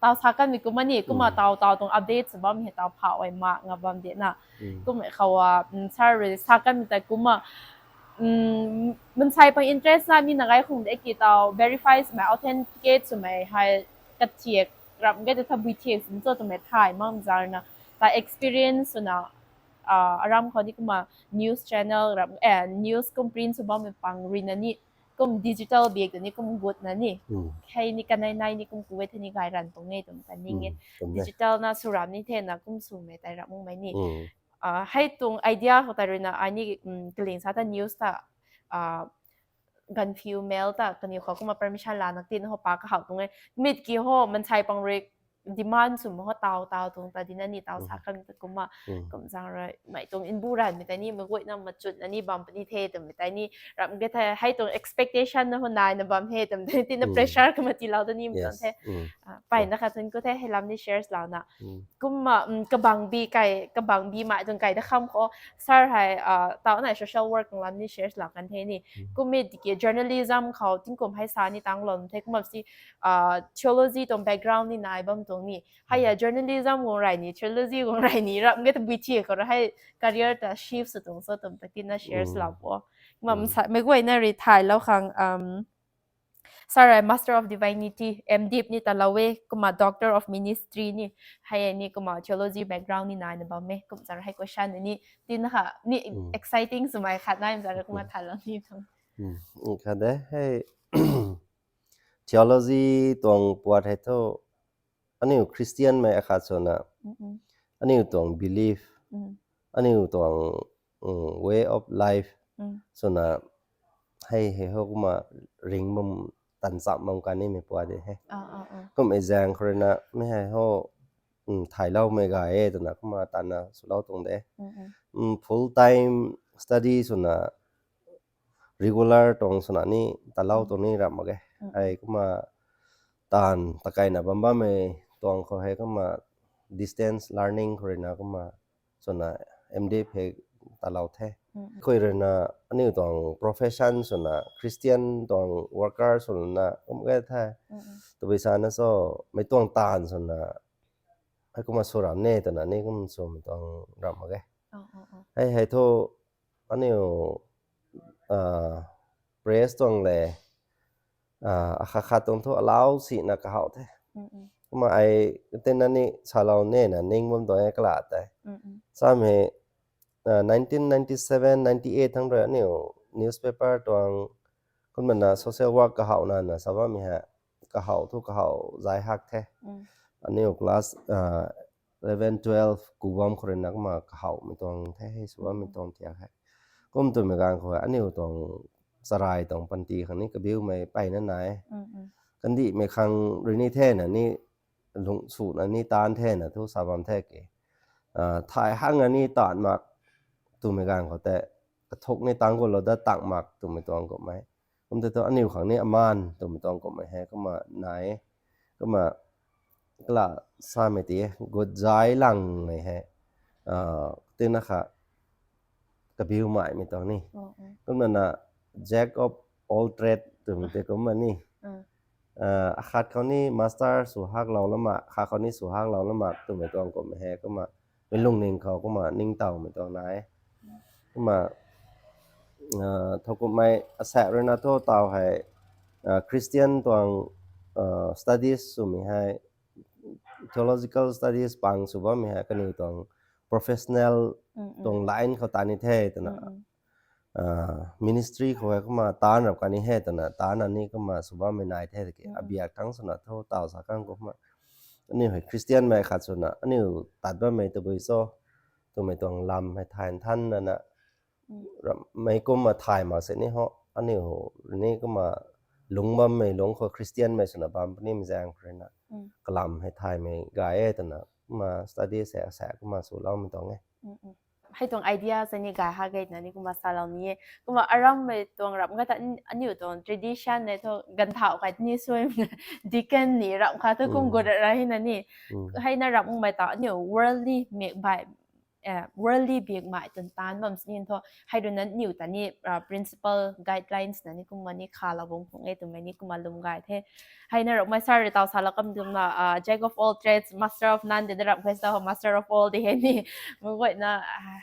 ตาสักกันมีก็มันนี่ก็มาเตาตรงอัปเดตสบัมเห็นเตาเผาไว้มากงับบัมเดียน่ะก็หมายเขาว่าใช่เลยสักกันมีแต่ก็มามันใช้เป็น interest นะมีนักไอ้คงได้กี่เตา verify สมัย authenticate สมัยให้กระเทียกรับก็จะทำวิธีสิ่งที่ตัวไม่ถ่ายมั่งจารนะแต่ experience นะอารามเขาที่ก็มา news channel รับnews ก็ print สบัมเป็นปังรินนี่ก็ digital เบียกตัวนี้ก็มันกดนะนี่ใครนี่กันในนี่ก็กูเวทนี่กายรันตรงนี้ตรงแต่นี่ไง digital นะสุรานี่เทนะก็สูงไม่แต่รับมึงไม่นี่ให้ตรงไอเดียเขาแต่เรื่องนะอันนี้กลิ่นซาตา news ตากันฟิวเมลตากันอยู่เขาก็มา permission ลานักตีนเขาปากเขาตรงนี้มิดกี่ห้อมันใช้ปังเรกdemand สมมติเขาเตาตรงแต่ดินนี่เตาสักกันแต่ก็มาก็จังเลยไม่ตรงอินบูรันไม่แต่นี่มันก็นำมาจุดอันนี้บางประเทศแต่ไม่แต่นี่รับก็แค่ให้ตรง expectation นะคนนายนะบางเหตุแต่ที่นั่น pressure ก็มาที่เราตอนนี้มันแค่ไปนะคะฉันก็แค่ให้รับใน shares เรานะก็มากระบังบีไก่กระบังบีหมายตรงไก่ถ้าคำเขาสร้างให้ตอนไหน social work ของรับใน shares เรากันเท่นี่ก็มีดิเก journalism เขาทิ้งกลุ่มให้สารนี่ตั้งหล่นเทคมันสิ theology ตรง background นี่นายบ้างตรงนี้ให้ journalism วงไรนี่ theology วงไรนี่รับก็จะวิธีเขาให้ career แต่ shift ตรงส่วนตรงแต่ที่น่า shares เราพอมันไม่ก็ใน retire แล้วครั้งSarah Master of Divinity MDiv นี่แต่ละเวก็มา Doctor of Ministry นี่ให้นี่ก็มา theology background นี่นายนะบ้างไหมก็จะให้ question นี่ที่นะคะนี่ exciting สมัยขัดได้จะก็มาถ่ายแล้วนี่ทั้งขัดได้ให้ theology ตรงปวดให้ทั่วอันนี้คริสเตียนไม่อาคาส่วนนะอันนี้ตรง belief อันนี้ตรง way of life ส่วนนะให้เขาก็มาริงมุมตันสับมังกันนี่ไม่ปวดเลยก็ไม่แจ้งคนนะไม่ให้เขาถ่ายเล่าไม่ไกลตัวนะก็มาตันนะสุดเล่าตรงเด้full time study ส่วนนะ regular ตรงส่วนนี้ตันเล่าตรงนี้รับมาแกไอ้ก็มาตันตะไคร้นะบัมบ้าไม่ตรงเขาให้ก็มา distance learning คนนะก็มาส่วนนะ MD เพกตันเล่าแท้คุยเรื่องนะอันนี้ตรง profession ส่วนนะ Christian ตรง worker ส่วนนะก็ไม่แท้ตัวไปสานนะsoไม่ต้องตานส่วนนะให้ก็มาสุราเนี่ยตัวนั้นนี่ก็มันส่วนไม่ต้องรับมาแกให้โทษอันนี้praise ตรงเลยอาคาตรงโทษ allow สินะก็เขาแท้ก็มาไอ้เต้นนั้นนี่ชาเราเนี่ยนะนิ่งมันตัวนี้กล้าแต่สามเหตุ1997 98ทั้งเรื่องนี่ newspaper ตัวคนมันนะ social work ก็เขานั่นนะสบายมีฮะก็เขาทุกก็เขาใจหักแท้อันนี้ class 11 12กูวามคนนักมาก็เขาไม่ต้องแท้ให้สว่าไม่ต้องเที่ยงให้ก็มันตัวเหมือนกันเขาอันนี้ต้องสลายต้องปันตีครั้งนี้ก็บิ้วไม่ไปนั่นไหนกันดิไม่ครั้งเรื่องนี้แท้น่ะนี่ลงสูตรอันนี้ตานแท้น่ะทุกสาบานแท้เก๋ถ่ายห้างอันนี้ตานมากตัวไม่กันเขาแต่กระทบในตังคนเราได้ตักมากตัวไม่ต้องก็ไม่ผมแต่ตัวอันนี้ครั้งนี้อามานตัวไม่ต้องก็ไม่ให้ก็มาไหนก็มาก็ละสามไม่ตีกดใจหลังไม่ให้ตื่นนะคะกระบิ้วใหม่ไม่ต้องนี่ก็มันน่ะ Jack of all trade ตัวไม่แต่ก็มันนี่ขาดเขานี่มาสเตอร์สู่ฮักเราแล้วมาขาดเขานี่สู่ฮักเราแล้วมาตัวไม่ต้องก็ไม่ให้ก็มาเป็นลุงนิ่งเขาก็มานิ่งเต่าไม่ต้องไหนก็มาถ้าก็ไม่แสบเลยนะตัวเต่าให้คริสเตียนตัวstudies สู่มีให้ theological studies บางสู่ว่ามีให้ก็นี่ตัว professional ตรง line เขาตานิเทศนะ ministry เขาก็มาตานรับกันนี่เฮตนะตานอันนี้ก็มาสุบาไม่นายเท่queอเบียทั้งสนะเท่าเต่าสักครั้งก็มาอันนี้ให้คริสเตียนไม่ขัดสนะอันนี้ตัดว่าไม่ตัวบิโซตัวไม่ตัวลำให้ทายท่านนั่นนะไม่ก็มาถ่ายมาเสร็จนี่เหรออันนี้นี่ก็มาลงบ้าไม่ลงคนคริสเตียนไม่สนะบ้ามนี่มันแรงเพราะนะกลำให้ถ่ายไม่กายแต่นะมา study แสก็มาสู่เราไม่ต้องไงให้ตรงไอเดียจะนี่กายหาเกตนะนี่กูมาสาลานี้กูมาอารมณ์ไปตรงรับก็แต่อันนี้อยู่ตรง tradition ในตัวกันเท่ากันนี่ช่วยดิกันนี่รับค่ะถ้ากูกดอะไรนั่นนี่ให้น่ารับมึงไปต่ออันนี้ worldly make by worldly เบียกหมายจนตานแบบนี้ทั่วให้ดูนั้นอยู่แต่นี่principle guidelines นะนี่กูมานี่ขาเราวงของไอ้ตรงนี้กูมาลงไกด์ให้น่ารับไม่ใช่เราต่อสารก็มีมาjack of all trades master of none เดี๋ยวรับเควสต์ของ master of all ที่เห็นนี่มึงว่านะ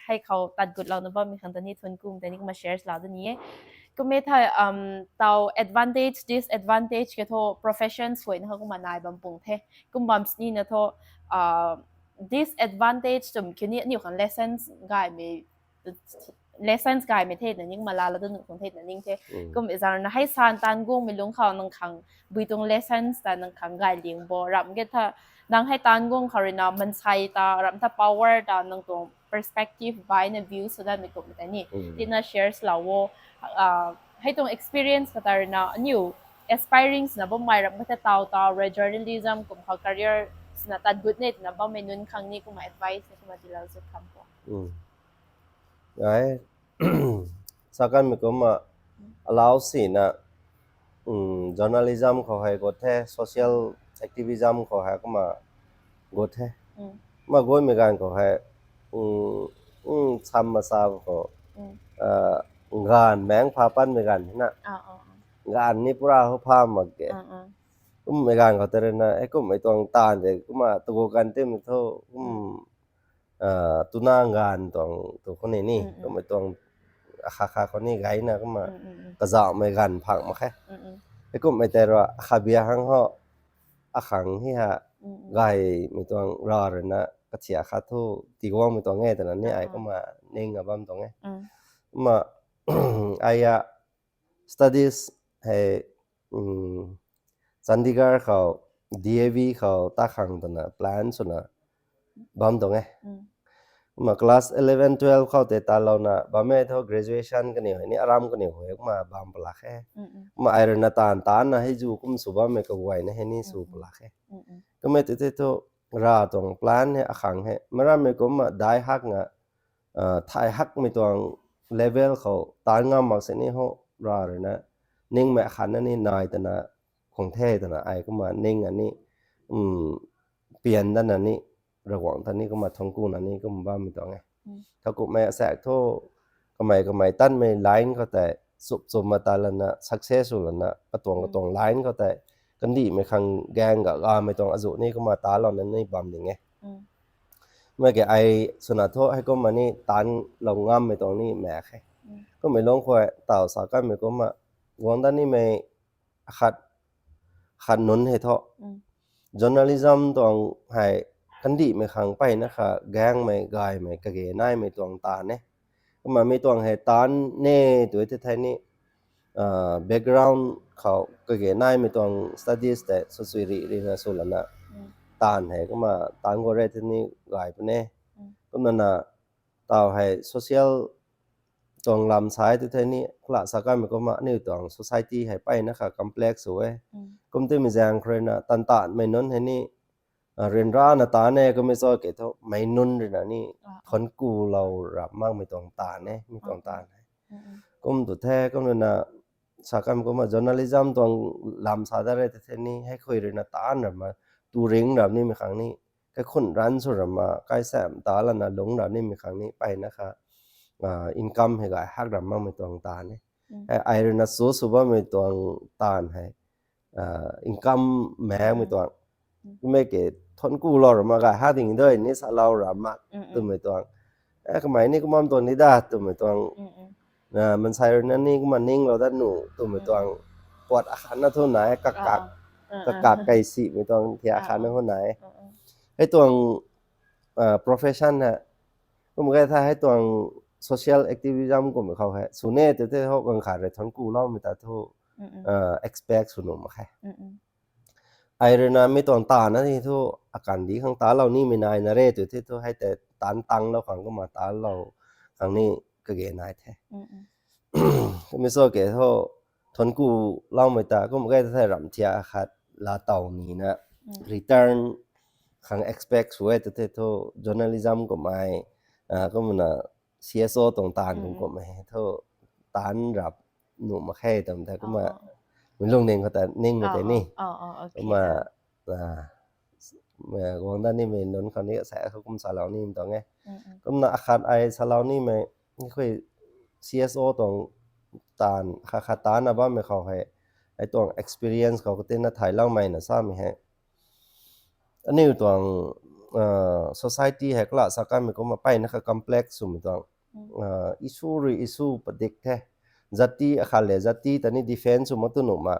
ให้เขาตัดกฎเรานะว่ามีคำตอนนี้ทนกุ้งแต่นี่กูมา share เราตัวนี้ก็ไม่ถ้าตัว advantage disadvantage ก็ทั่ว profession สวยนะคะกูมานายบำปงเทกูบำนี่นะทั่วdisadvantage จมคิดนี่อยู่ของ lessons กายมี lessons กายมีเทศนั่นยิ่งมาลาแล้วตัวหนึ่งของเทศนั่นยิ่งเทก็มีสารนะให้สารตันกุ้งมีลุงเขานังขังบุยตรง lessons แต่นังขังกายเลี้ยงบ่รับก็ถ้านังให้ตันกุ้งเขาเรียนมันใช้ตารับถ้า power ตานังตรง perspective by ใน view สุดท้ายมีกลุ่มแต่นี่ที่น่า share เราว่าให้ตรง experience ก็ตาเรียนnew aspiring นะบ่ไม่รับก็จะต่อ journalism กลุ่มเขา career na tad good net na ba may nun kang ni kuma advice na kuma dilaw sa kampo ay sakan mi ko ma allow si na journalism ko hai go the social activism ko hai ko ma go the ma go mi gan ko hai cham ma sa ko gan meng pha pan mi gan na gan ni pura ho pha ma keไม่การเขาแต่ละไอ้ก็ไม่ต้องตานแต่ก็มาตัวกันเต็มเท่าตัวนางานตัวคนนี้ก็ไม่ต้องค่าคนนี้ไงนะก็มากระจายไม่กันพังมาแค่ไอ้ก็ไม่แต่ว่าขับเบียร์หังเขาขังที่ฮะไงไม่ต้องรอเลยนะก็เสียค่าทุกตีว่าไม่ต้องไงแต่ละนี่ไอ้ก็มาเน่งกับบ้านตรงไงมาไอ้studies ให้Chandigarh เขา DAV เขาตาขังตัวน่ะ plan สุดน่ะบ้ามตรงไงมา class 11 12เขาแต่ตาเราน่ะบ้ามไม่เท่า graduation กันนี่นี่อารามกันนี่หัวมาบ้ามปลาแค่มาไอรอนตานน่ะให้จูกุมสุบามไม่ก็ไหวนะให้นี่สูปลาแค่ก็ไม่ติดตัวราตรง plan เนี่ยขังให้มาราไม่ก็มาได้ฮักงะถ่ายฮักไม่ตัว level เขาตานงามมากเส้นนี้เขาราเลยนะนิ่งแม่ขันนั่นนี่นายแต่นะของเทศนะไอ้ก็มาเน่งอันนี้เปลี่ยนด้านนี้ระหว่างท่านนี้ก็มาท่องกู้อันนี้ก็มาบ้าไม่ต้องไงถ้ากูไม่แสกโทก็ไม่ตั้นไม่ไลน์ก็แต่สุบมาตาละนะ successful ละนะกระตวงไลน์ก็แต่กันดีไม่คังแกงกับไม่ต้องอาจุนี่ก็มาตาเรานั้นนี่บ้าอย่างไงเมื่อกี้ไอ้สุนัขโทให้ก็มานี่ตันลงงามไม่ตรงนี้แม่แค่ก็ไม่ลงคอยเต่าสากันไม่ก็มาวันด้านนี้ไม่ขัดนุนให้เถาะ journalism ตรงให้กันดีไม่ขังไปนะคะแกงไม่กายไม่กระเกยน่ายไม่ตรงตาเนี่ยก็มาไม่ตรงให้ตานเน่ตัวที่ไทยนี่background เขากระเกยน่ายไม่ตรง studies แต่สุดๆรีนะสุดแล้วนะตานให้ก็มาตานก็เรที่นี่กายไปเนี่ยก็นั่นน่ะต่อให้ social ตรงลำซ้ายที่ไทยนี่คลาสสักการมันก็มาเนี่ยตรง society ให้ไปนะคะ complex สวยก็ไม่มีแรงใครนะตันไม่นุนให้นี่เรียนร้านตาเนี่ยก็ไม่ซอยเกิดเท่าไม่นุนเลยนะนี่คนกูเรารับมากไม่ตรงตาเนี่ยไม่ตรงตาก็มันตัวแท้ก็นั่นนะสักการก็มา journalism ตรงลำซ้ายได้ที่ไทยนี่ให้คุยเรียนตาหน่ะมาตูริงแบบนี้มีครั้งนี้ก็คนร้านสุดมาใกล้แสมตาแล้วนะหลงแบบนี้มีครั้งนี้ไปนะคะincome ให้กับฮักดำมั่งไม่ตรงตาเนี่ยไอ้เรื่องนั้นสุบะไม่ตรงตาให้income แม้ไม่ตรงไม่เกิดทนกู้เราหรือมากับฮักดิ่งด้วยนี่สาเราหรือมาตัวไม่ตรงก็หมายนี่ก็มั่งตัวนี้ได้ตัวไม่ตรงมันใช้เรื่องนั้นนี่ก็มันนิ่งเราได้หนูตัวไม่ตรงปวดอาคารนั่นเท่าไหนกักไก่สีไม่ตรงที่อาคารนั่นเท่าไหนไอ้ตัวprofession ฮะก็มันก็ถ้าให้ตัว social activism ก็ไม่เข้าให้สุเนตแต่เขากังขาดเลยทั้งกูเล่าไม่ตัดทุexpect สุนมาแค่ไอเรนาไม่ตอนตานะที่ทุอาการดีข้างตาเรานี่ไม่นายนะเรตัวที่ทุให้แต่ตันตังเราขังก็มาตาเราครั้งนี้ก็เกนายแท้ก็ไม่โซ่เกทุทนกูเล่าไม่ตาก็ไม่ได้รำเทียขัดลาเต่านี้นะ return ขัง expect สวยตัวที่ทุ journalism ก็ไม่ก็มันCSO ตรงตานก็ไม่ทุตานรับหนุ่มมาแค่แต่ก็มามันลงเน่งเขาแต่นิ่งมาแต่นี่ก็มาเมื่อวันนั้นนี่มันนนคนนี้แสเขาคุมสาเหล่านี้มันตรงไงก็มาอาคารไอสาเหล่านี้ไม่ค่อย CSO ตรงตานขาตานนะบ้างไม่เขาให้ไอตรง experience เขาก็เต้นน่ะถ่ายเล่าใหม่น่ะซ้ำไม่ให้อันนี้ตรงsociety ให้ก็ละสักการมันก็มาไปนะครับ complex สุดตรงissue ประเด็กแท้jati akhale jati tani defense matu no ma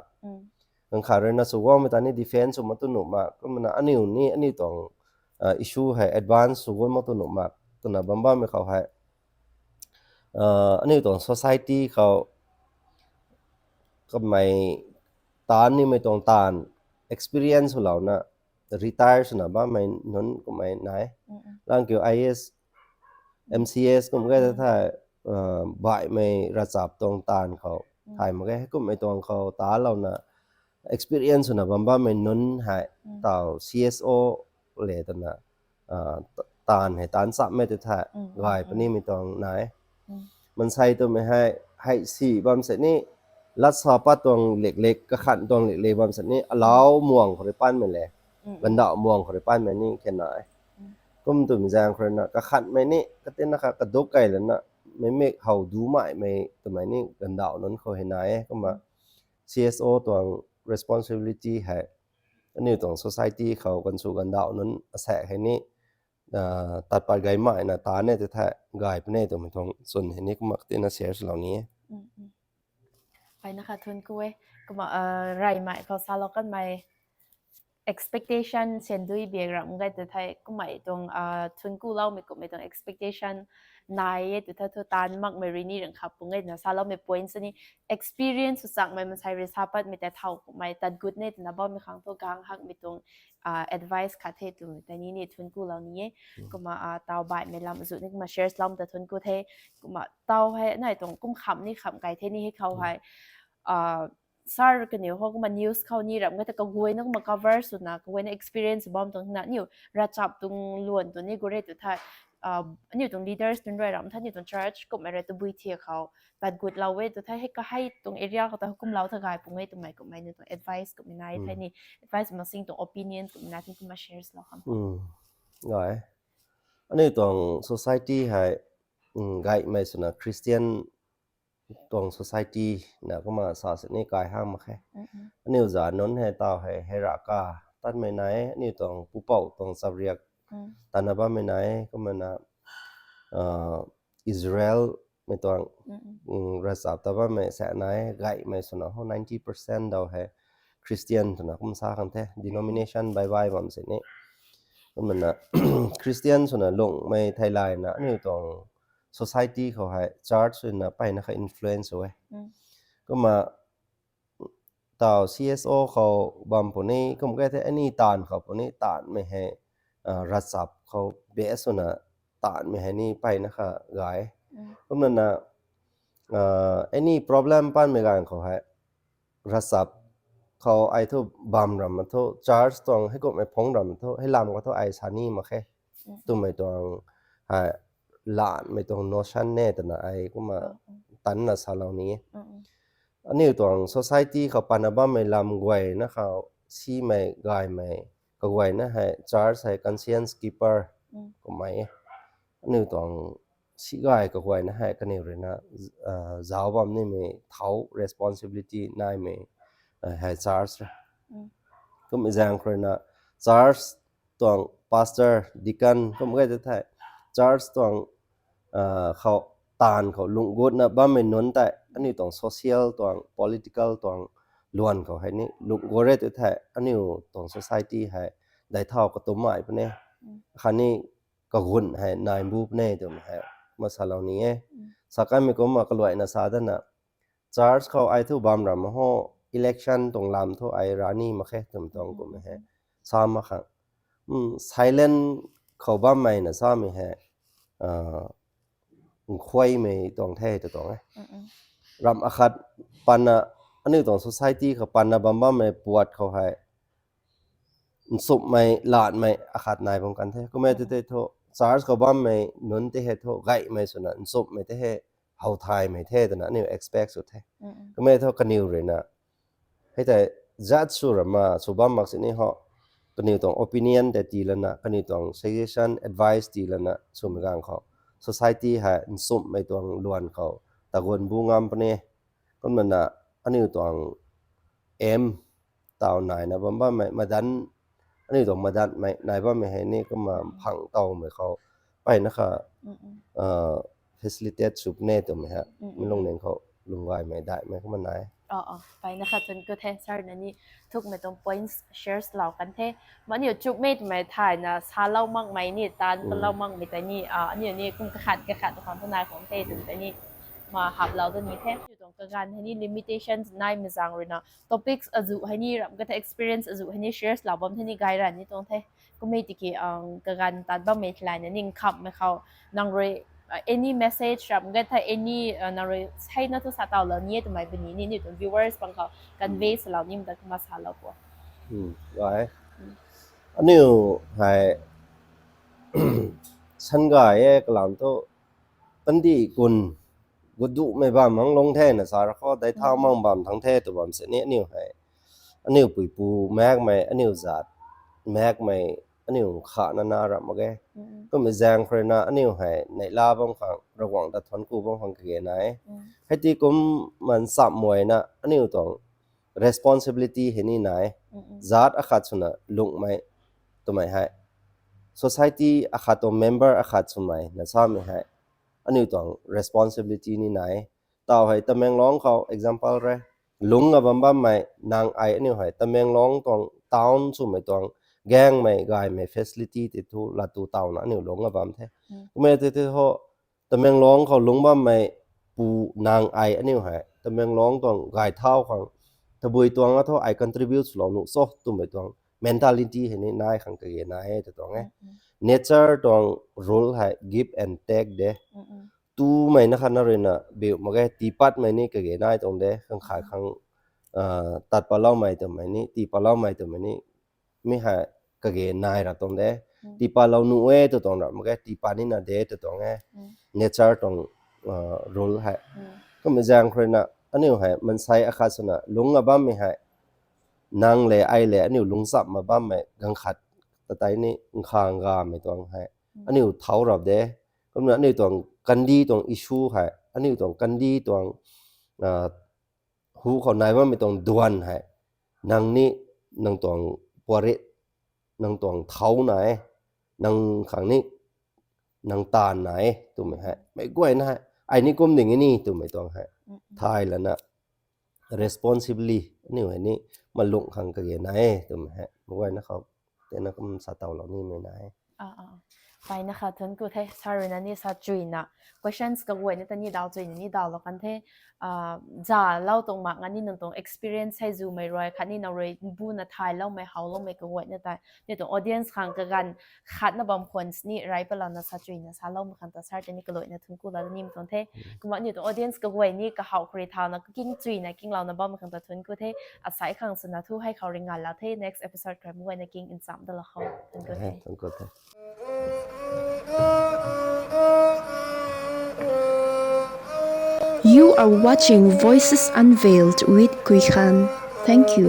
ang khare na suwa me tani defense matu no ma ko na ani tong issue hai advance suwa matu no ma to na bamba me khaw hai ani tong society khaw ko mai tan ni me tong tan experience law na retire na ba mai non ko mai nai lang kyo is MCS ก็ไม่ได้ถ้าบ่ายไม่ระจับตรงตานเขาถ่ายมาแค่ก็ไม่ตรงเขาตาเรานะ experience นะบางบ้านไม่นุนให้ต่อ CSO เลยตอนน่ะตานให้ตานสับไม่ได้ถ่ายลายปนี้ไม่ตรงไหนมันใส่ตัวไม่ให้สี่บางเสร็จนี่ลัดสอบป้าตรงเล็กๆก็ขันตรงเล็กๆบางเสร็จนี่เล้าม่วงเขาได้ปั้นมาเลยบรรดาม่วงเขาได้ปั้นมานี่แค่ไหนก็มันตัวมีแรงคนน่ะก็ขัดไม่นี่ก็เต้นนะครับกระดกไก่แล้วน่ะไม่เขาดูใหม่ไม่ตัวไหนนี่กันดาวนั้นเขาเห็นไหนก็มา CSO ตัว responsibility ให้อันนี้ตัว society เขากันสู่กันดาวนั้นแสกให้นี่ตัดปัดไก่ใหม่น่ะตาเนี่ยจะแท้ไก่เป็นเนี่ยตัวมันต้องส่วนเห็นนี่ก็มักเต้นนะเสียเหล่านี้ไปนะคะทุนกุ้ยก็มาไรใหม่เขาซาลกันใหม่expectation เช่นด้วยเบียร์รับงั้นแต่ไทยก็ไม่ตรงทุนกู้เล่าไม่ก็ไม่ตรง expectation นายแต่ถ้าทุตานมักไม่รีนี่เรื่องขับปุ่งเงี้ยนะซาเราไม่ points นี่ experience สุดสักไม่มันใช้รีสาปัดไม่แต่เท่าไม่ตัด good เนี่ยแต่นะบ่มีครั้งตัวกลางหักไม่ตรงadvice คัดเทตุแต่นี้นี่ทุนกู้เรานี้ก็มาเตาบ่ายไม่ลำสุดนี่มา share ลำแต่ทุนกู้เทก็มาเตาให้ไหนตรงกุ้มขำนี่ขำไก่เทนี่ให้เขาให้SAR kan yo ko man news khaw ni ram ngata ka goi nak ma cover su na ko when experience bom tong na new ra chap tung luon tu ni gore tu tha ni tung leaders tun rai ram tha ni tung church ko mere tu bui thia khaw but good law we tu tha he ka hai tung area ko ta hukum law tha gai pungai tu mai ko mai ni tung advice ko mai nai tha ni advice ma sing tung opinion ko na tin ko ma shares law kham rồi anh ấy toàn society hay gai mai su na Christianตรง society นะก็มาสาสนี่กายห้ามมาแค่อันนี้จะนนให้ตาให้รักาตัดไม่ไหนนี่ตรงผู้เป่าตรงสับเรียกตันนับไม่ไหนก็มันอิสราเอลไม่ตรงรัสบแต่ว่าไม่แสนไหนไก่ไม่สนอง90%เราให้คริสเตียนตัวนะก็มันสาขันแท้ denomination บายมันเสร็จนี่ก็มันคริสเตียนส่วนลงไม่ไทยไลน์นะนี่ตรงsociety เขาให้ charge นะไปนะคะ influence ไว้ก็มาต่อ CSO เขาบางปนี้ก็ไม่ได้อันนี้ตานเขาปนี้ตานไม่ให้รัฐบาลเขาเบสนะตานไม่ให้นี่ไปนะคะไงก็นั่นนะอันนี้ problem ปั้นไม่กันเขาให้รัฐบาลเขาไอ้ทุบบำรำมาทุ charge ตรงให้ก็ไม่พงรำทุให้ลำก็ทุไอ้ชานี่มาแค่ตัวไม่ตรงให้หลานไม่ต้อง notion แน่แต่นะไอ้ก็มาตันนะสาเหล่านี้อันนี้ตัว society เขาปานบ้าไม่ลำไว้นะเขาซีไม่กายไม่ก็ไว้นะให้ charge ให้ conscience keeper ก็ไม่อันนี้ตัวซีกายก็ไว้นะให้กันนี่เลยนะสาวบ้านี่ไม่เท่า responsibility นายไม่ให้ charge ก็ไม่แจ้งเลยนะ charge ตัว pastor deacon ก็ไม่ได้ใช่ charge ตัวเขาตานเขาลุงกุดนะบ้าไม่นนแต่อันนี้ต้อง social ตัว political ตัวล้วนเขาให้นี่ลุงกุดเลยตัวแท้อันนี้ต้อง society ให้ได้เท่ากับตัวใหม่ปะเนี่ยคันนี้ก็หุ่นให้นายบูบเนี่ยตัวมันให้ มาสาเหล่านี้สักการมีก็มากลวยนะสาดนะจาร์สเขาไอทุบามรำห่อ election ตรงลำทุไอรานี่มาแค่ตุ่มตองกูไม่แห่สามมาขังsilent เขาบ้ามไม่นะสามีแห่ควายไม่ตรงเท่ตัวตรงรำอาคัดปันนะอันนี้ตรง society เขาปันนะบ้ามไม่ปวดเขาให้สุบไม่หลาดไม่อาคัดนายป้องกันเท่ก็ไม่ได้โทษSARS เขาบ้ามไม่นุนเท่โทษไก่ไม่สุนันสุบไม่เท่เฮาไทยไม่เท่แต่นะนี่ expect สุดเท่ก็ไม่โทษกันนิวเลยนะให้แต่จัดสุรมาสุบ้ามมักสินี่เหาะกันนิวตรง opinion แต่ดีแล้วนะกันนิวตรง suggestion advice ดีแล้วนะสุมกลางเขา society ให้สุบไม่ตรงล้วนเขาตะกวนบูงามปะเนี่ยก็มันนะอันนี้ตรง M ตาวนายนะบ้ามไม่มาดันอันนี้ต้องมาดันไม่นายว่าไม่ให้นี่ก็มาพังเตาเหมือนเขาไปนะคะfacilitate สุบเน่ตัวไหมฮะมันลงเน้นเขาลงไว้ไม่ได้ไหมเขามันไหนไปนะคะจนก็แทนซาร์นั่นนี่ทุกไม่ต้อง points shares เหล่ากันเท่มันอยู่จุกไม่ไม่ถ่ายนะซาเล่ามั่งไหมนี่ตาเล่ามั่งไม่แต่นี่อันนี้กุ้งกระขัดความทนายของเท่ถึงแต่นี่มาหับเราตัวนี้แท้อยู่ตรงการให้นี่ limitations นายไม่จังเลยนะ topics อาจุให้นี่รับก็แต่ experience อาจุให้นี่ shares เหล่าบ้างที่นี่ไกด์รันนี่ตรงเท่ก็ไม่ติกีการตัดบ้างไม่ทลายนี่ขับไม่เขานังเรany message รับก็แต่ any นังเรให้นักทุกสาวเราเนี่ยตัวไม่เป็นนี่นี่ตัว viewers บางเขา convey เหล่านี้มันจะมาสาเรากว่าไว้อันนี้ให้ฉันก็ไอ้กลางโตตันดีกุนกูดูไม่บ้ามังลงเท่นะสารข้อได้เท่ามังบามทั้งเท่ตัวบามเสนี่นิวให้อันนี้ปุยปูแม็กไม่อันนี้จัดแม็กไม่อันนี้ขานานารับมาแกก็ไม่แจงใครนะอันนี้ให้ในลาบางครั้งระหว่างตัดทอนกูบางครั้งเกี่ยไหนให้ที่กุมมันสับมวยนะอันนี้ต้อง responsibility เห็นนี่ไหนจัดอาคาชนะลุงไม่ตัวไม่ให้ society อาคาตัว member อาคาชไม่นะซ้ำไม่ให้อันนี้ต้อง responsibility นี่ไหนต่อให้ตำแหน่งร้องเขา example เรลุงกับบ้าไม่นางไออันนี้ให้ตำแหน่งร้องต้อง town สุดไม่ต้องแกงไม่กายไม่ facility ติดทุลาตู town อันนี้ลุงกับบ้าเท่ไม่ติดเขาตำแหน่งร้องเขาลุงบ้าไม่ปูนางไออันนี้ให้ตำแหน่งร้องต้องกายเท่าของถ้าบุยตัวงั้นเท่าไอ contribute หลงนุสตุ้มไม่ต้อง mentality เห็นนี่นายขังเกี่ยนายแต่ต้องnature ต้อง role ให้ give and take เด้ตู้ไม่นะคะนั่นเลยนะเบลมาแค่ตีปัดไม่นี่ก็เกี่ยนายตรงเด้ข้างขายข้างตัดปลาเล่าไม่ตัวไม่นี่ตีปลาเล่าไม่ตัวไม่นี่ไม่ให้ก็เกี่ยนายระตรงเด้ตีปลาเล่าหนุ่ยตัวตรงนั้นมาแค่ตีปลานี่น่ะเด้ตัวตรงnature ต้องrole ให้ก็ไม่แจ้งใครนะอันนี้ให้มันใช้อาคาสนะลุงกับบ้านไม่ให้นางเล่ไอเล่อันนี้ลุงสับมาบ้านไม่กังขัดแต่ไตนี่ข้างกาไม่ต้องให้อันนี้เท่ารับเด้ก็มันอันนี้ต้องกันดีต้อง issue ให้อันนี้ต้องกันดีต้องหูเขานายว่าไม่ต้องดวนให้นางนี่นางต้องปวดนางต้องเท่าไหนนางข้างนี้นางตาไหนตัวไม่ให้ไม่กล้วยนะไอ้นี่ก้มหนึ่งนี่ตัวไม่ต้องให้ทายแล้วนะ responsibly นี่ไว้นี่มันลงข้างกันยังไงตัวไม่ให้ไม่กล้วยนะครับแต่นักมันสาเตาเหล่านี้ไม่ได้ไปนะคะถึงกูเทสารีนันนี่สัจจุยนะ questions ก็วันนี้ตอนนี้ดาวจุยนี่ดาวแล้วกันเทจะเล่าตรงมากงั้นนี่นั่นตรง experience ให้ซูไม่รวยคันนี่เราเลยบูน่าทายเล่าไม่เขาเล่าไม่ก็วันนี่แต่นี่ตรง audience ขังกันขัดนะบางคนนี่ไรไปแล้วนะสัจจุยนะซาเล่ามาขันแต่ซาร์นี่ก็เลยนะถึงกูแล้วนี่มันตรงเทกูว่านี่ตรง audience ก็วันนี้ก็เขาครีทาวนะก็กิ้งจุยนะกิ้งเรานะบ้ามาขันแต่ถึงกูเทอาศัยขังสนาทูให้เขาเรียนงานแล้วเท next episode กันเมื่อวันนี้กิ้งอินซัมเดลเขาถึงกูเทYou are watching Voices Unveiled with Gui Khan. Thank you.